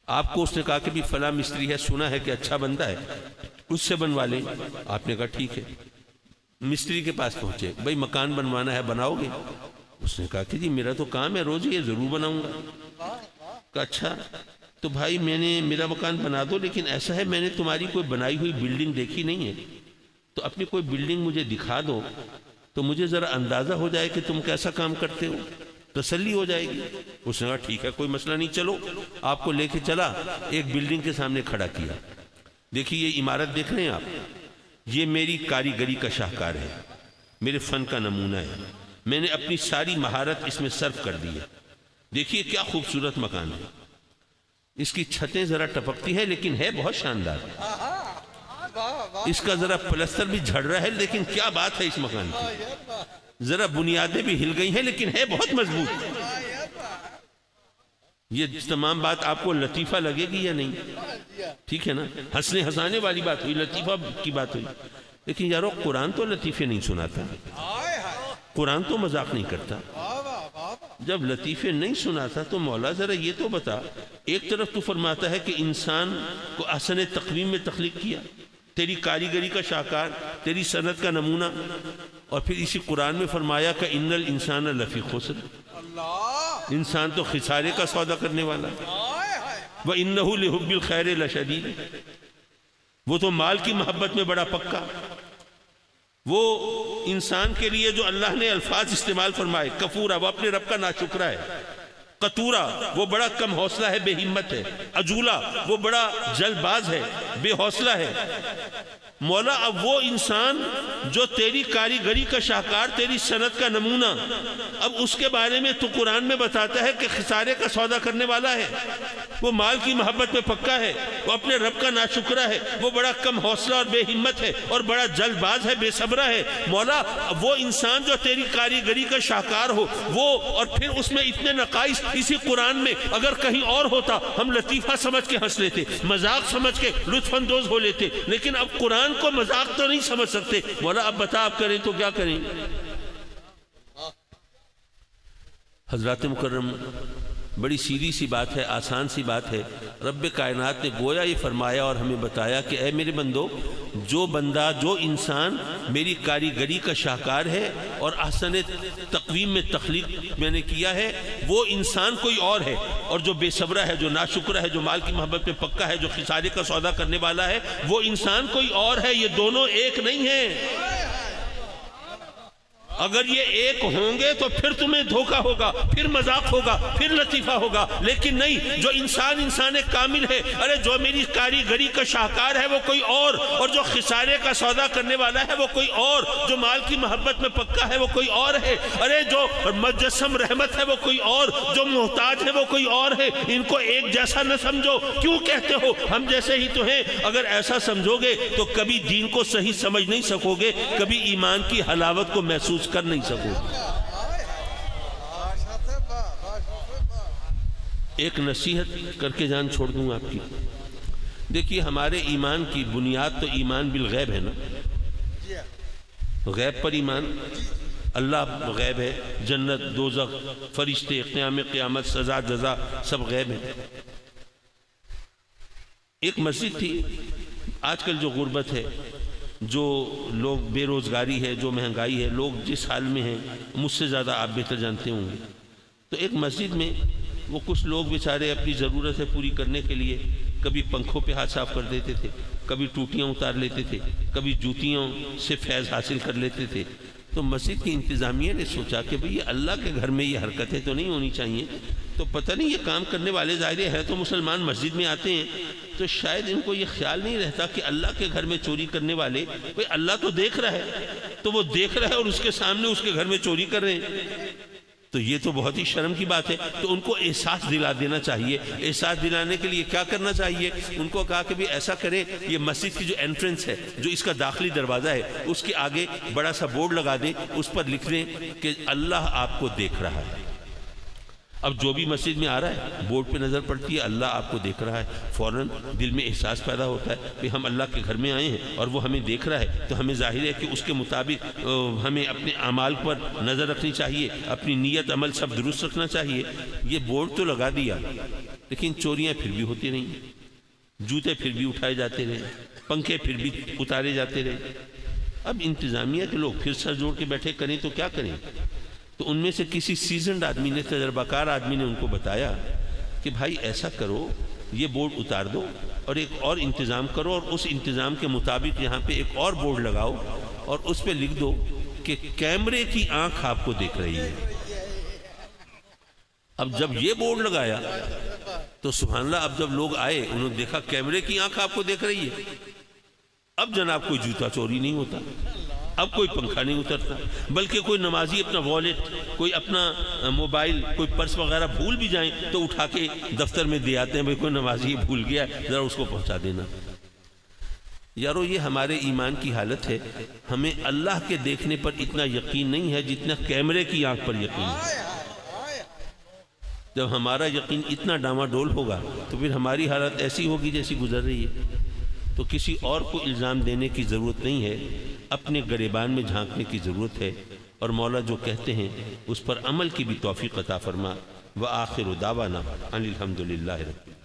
آپ کو اس نے کہا کہ بھی فلاں مستری ہے، سنا ہے کہ اچھا بندہ ہے، اس سے بنوا لیں۔ آپ نے کہا ٹھیک ہے، مستری کے پاس پہنچے، بھائی مکان بنوانا ہے، بناؤ گے؟ اس نے کہا کہ جی میرا تو کام ہے روز، یہ ضرور بناؤں گا۔ کہا اچھا تو بھائی میرا مکان بنا دو، لیکن ایسا ہے میں نے تمہاری کوئی بنائی ہوئی بلڈنگ دیکھی نہیں ہے، تو اپنی کوئی بلڈنگ مجھے دکھا دو تو مجھے ذرا اندازہ ہو جائے کہ تم کیسا کام کرتے ہو، تسلی ہو جائے گی۔ اس نے کہا ٹھیک ہے، کوئی مسئلہ نہیں، چلو۔ آپ کو لے کے چلا، ایک بلڈنگ کے سامنے کھڑا کیا۔ دیکھیے یہ عمارت دیکھ رہے ہیں آپ، یہ میری کاریگری کا شاہکار ہے، میرے فن کا نمونہ ہے، میں نے اپنی ساری مہارت اس میں صرف کر دی ہے۔ دیکھیے کیا خوبصورت مکان ہے، اس کی چھتیں ذرا ٹپکتی ہیں لیکن ہے بہت شاندار، اس کا ذرا پلستر بھی جھڑ رہا ہے لیکن کیا بات ہے اس مکان کی، ذرا بنیادیں بھی ہل گئی ہیں لیکن ہے بہت مضبوط۔ یہ تمام بات آپ کو لطیفہ لگے گی یا نہیں؟ ٹھیک ہے نا، ہنسنے ہنسانے والی بات ہوئی، لطیفہ کی بات ہوئی، لیکن یارو قرآن تو لطیفے نہیں سناتا، قرآن تو مذاق نہیں کرتا۔ جب لطیفے نہیں سناتا تو مولا ذرا یہ تو بتا، ایک طرف تو فرماتا ہے کہ انسان کو احسن تقویم میں تخلیق کیا، تیری کاریگری کا شاہکار، تیری صنعت کا نمونہ، اور پھر اسی قرآن میں فرمایا کہ ان الانسان لفی خسر، انسان تو خسارے کا سودا کرنے والا، وَإِنَّهُ لِحُبِّ الْخَيْرِ لَشَدِيدٌ، وہ تو مال کی محبت میں بڑا پکا۔ وہ انسان کے لیے جو اللہ نے الفاظ استعمال فرمائے، کفورا وہ اپنے رب کا ناشکرا ہے، قطورا وہ بڑا کم حوصلہ ہے، بے ہمت ہے، عجولا وہ بڑا جلد باز ہے، بے حوصلہ ہے۔ مولا اب وہ انسان جو تیری کاریگری کا شاہکار، تیری صنعت کا نمونہ، اب اس کے بارے میں تو قرآن میں بتاتا ہے کہ خسارے کا سودا کرنے والا ہے، وہ مال کی محبت میں پکا ہے، وہ اپنے رب کا ناشکرا ہے، وہ بڑا کم حوصلہ اور بے ہمت ہے اور بڑا جلد باز ہے، بے صبرہ ہے۔ مولا وہ انسان جو تیری کاریگری کا شاہکار ہو، وہ اور پھر اس میں اتنے نقائص اسی قرآن میں اگر کہیں اور ہوتا ہم لطیفہ سمجھ کے ہنس لیتے، مذاق سمجھ کے لطف اندوز ہو لیتے، لیکن اب قرآن کو مذاق تو نہیں سمجھ سکتے۔ مولا اب بتا آپ کریں تو کیا کریں؟ حضرات مکرم، بڑی سیدھی سی بات ہے، آسان سی بات ہے۔ رب کائنات نے گویا یہ فرمایا اور ہمیں بتایا کہ اے میرے بندو، جو بندہ، جو انسان میری کاریگری کا شاہکار ہے اور احسن تقویم میں تخلیق میں نے کیا ہے، وہ انسان کوئی اور ہے، اور جو بے صبرہ ہے، جو ناشکرہ ہے، جو مال کی محبت میں پکا ہے، جو خسارے کا سودا کرنے والا ہے، وہ انسان کوئی اور ہے، یہ دونوں ایک نہیں ہیں۔ اگر یہ ایک ہوں گے تو پھر تمہیں دھوکہ ہوگا، پھر مذاق ہوگا، پھر لطیفہ ہوگا، لیکن نہیں، جو انسان کامل ہے، ارے جو میری کاریگری کا شاہکار ہے وہ کوئی اور جو خسارے کا سودا کرنے والا ہے وہ کوئی اور، جو مال کی محبت میں پکا ہے وہ کوئی اور ہے، ارے جو مجسم رحمت ہے وہ کوئی اور، جو محتاج ہے وہ کوئی اور ہے۔ ان کو ایک جیسا نہ سمجھو، کیوں کہتے ہو ہم جیسے ہی تو ہیں؟ اگر ایسا سمجھو گے تو کبھی دین کو صحیح سمجھ نہیں سکو گے، کبھی ایمان کی حلاوت کو محسوس کر نہیں سکو۔ ایک نصیحت کر کے جان چھوڑ دوں آپ کی۔ دیکھیے ہمارے ایمان کی بنیاد تو ایمان بالغیب ہے نا، غیب پر ایمان، اللہ غیب ہے، جنت، دوزخ، فرشتے، قیامت، سزا، جزا سب غیب ہے۔ ایک مسجد تھی، آج کل جو غربت ہے، جو لوگ بے روزگاری ہے، جو مہنگائی ہے، لوگ جس حال میں ہیں مجھ سے زیادہ آپ بہتر جانتے ہوں گے، تو ایک مسجد میں وہ کچھ لوگ بیچارے اپنی ضرورتیں پوری کرنے کے لیے کبھی پنکھوں پہ ہاتھ صاف کر دیتے تھے، کبھی ٹوٹیاں اتار لیتے تھے، کبھی جوتیوں سے فیض حاصل کر لیتے تھے۔ تو مسجد کی انتظامیہ نے سوچا کہ بھئی یہ اللہ کے گھر میں یہ حرکتیں تو نہیں ہونی چاہیے، تو پتہ نہیں یہ کام کرنے والے ظاہر ہے تو مسلمان مسجد میں آتے ہیں، تو شاید ان کو یہ خیال نہیں رہتا کہ اللہ کے گھر میں چوری کرنے والے، بھئی اللہ تو دیکھ رہا ہے، تو وہ دیکھ رہا ہے اور اس کے سامنے اس کے گھر میں چوری کر رہے ہیں، تو یہ تو بہت ہی شرم کی بات ہے۔ تو ان کو احساس دلا دینا چاہیے۔ احساس دلانے کے لیے کیا کرنا چاہیے؟ ان کو کہا کہ بھی ایسا کریں، یہ مسجد کی جو انٹرنس ہے، جو اس کا داخلی دروازہ ہے، اس کے آگے بڑا سا بورڈ لگا دیں، اس پر لکھ دیں کہ اللہ آپ کو دیکھ رہا ہے۔ اب جو بھی مسجد میں آ رہا ہے بورڈ پہ نظر پڑتی ہے اللہ آپ کو دیکھ رہا ہے، فوراً دل میں احساس پیدا ہوتا ہے کہ ہم اللہ کے گھر میں آئے ہیں اور وہ ہمیں دیکھ رہا ہے، تو ہمیں ظاہر ہے کہ اس کے مطابق ہمیں اپنے اعمال پر نظر رکھنی چاہیے، اپنی نیت عمل سب درست رکھنا چاہیے۔ یہ بورڈ تو لگا دیا لیکن چوریاں پھر بھی ہوتی رہیں، جوتے پھر بھی اٹھائے جاتے رہے، پنکھے پھر بھی اتارے جاتے رہے۔ اب انتظامیہ کے لوگ پھر سر جوڑ کے بیٹھے کریں تو کیا کریں؟ تو ان میں سے کسی سیزنڈ آدمی نے، تجربہ کار آدمی نے ان کو بتایا کہ بھائی ایسا کرو، یہ بورڈ اتار دو اور ایک اور انتظام کرو، اور اس انتظام کے مطابق یہاں پہ ایک اور بورڈ لگاؤ اور اس پہ لکھ دو کہ کیمرے کی آنکھ آپ کو دیکھ رہی ہے۔ اب جب یہ بورڈ لگایا تو سبحان اللہ، اب جب لوگ آئے انہوں نے دیکھا کیمرے کی آنکھ آپ کو دیکھ رہی ہے۔ اب جناب کوئی جوتا چوری نہیں ہوتا، اب کوئی پنکھا نہیں اترتا، بلکہ کوئی نمازی اپنا والیٹ، کوئی اپنا موبائل، کوئی پرس وغیرہ بھول بھی جائیں تو اٹھا کے دفتر میں دے آتے ہیں، بھئی کوئی نمازی بھول گیا ذرا اس کو پہنچا دینا۔ یارو یہ ہمارے ایمان کی حالت ہے، ہمیں اللہ کے دیکھنے پر اتنا یقین نہیں ہے جتنا کیمرے کی آنکھ پر یقین ہے۔ جب ہمارا یقین اتنا ڈاما ڈول ہوگا تو پھر ہماری حالت ایسی ہوگی جیسی گزر رہی ہے۔ تو کسی اور کو الزام دینے کی ضرورت نہیں ہے، اپنے گریبان میں جھانکنے کی ضرورت ہے، اور مولا جو کہتے ہیں اس پر عمل کی بھی توفیق عطا فرما۔ وآخر دعوانا ان الحمدللہ رب العالمین۔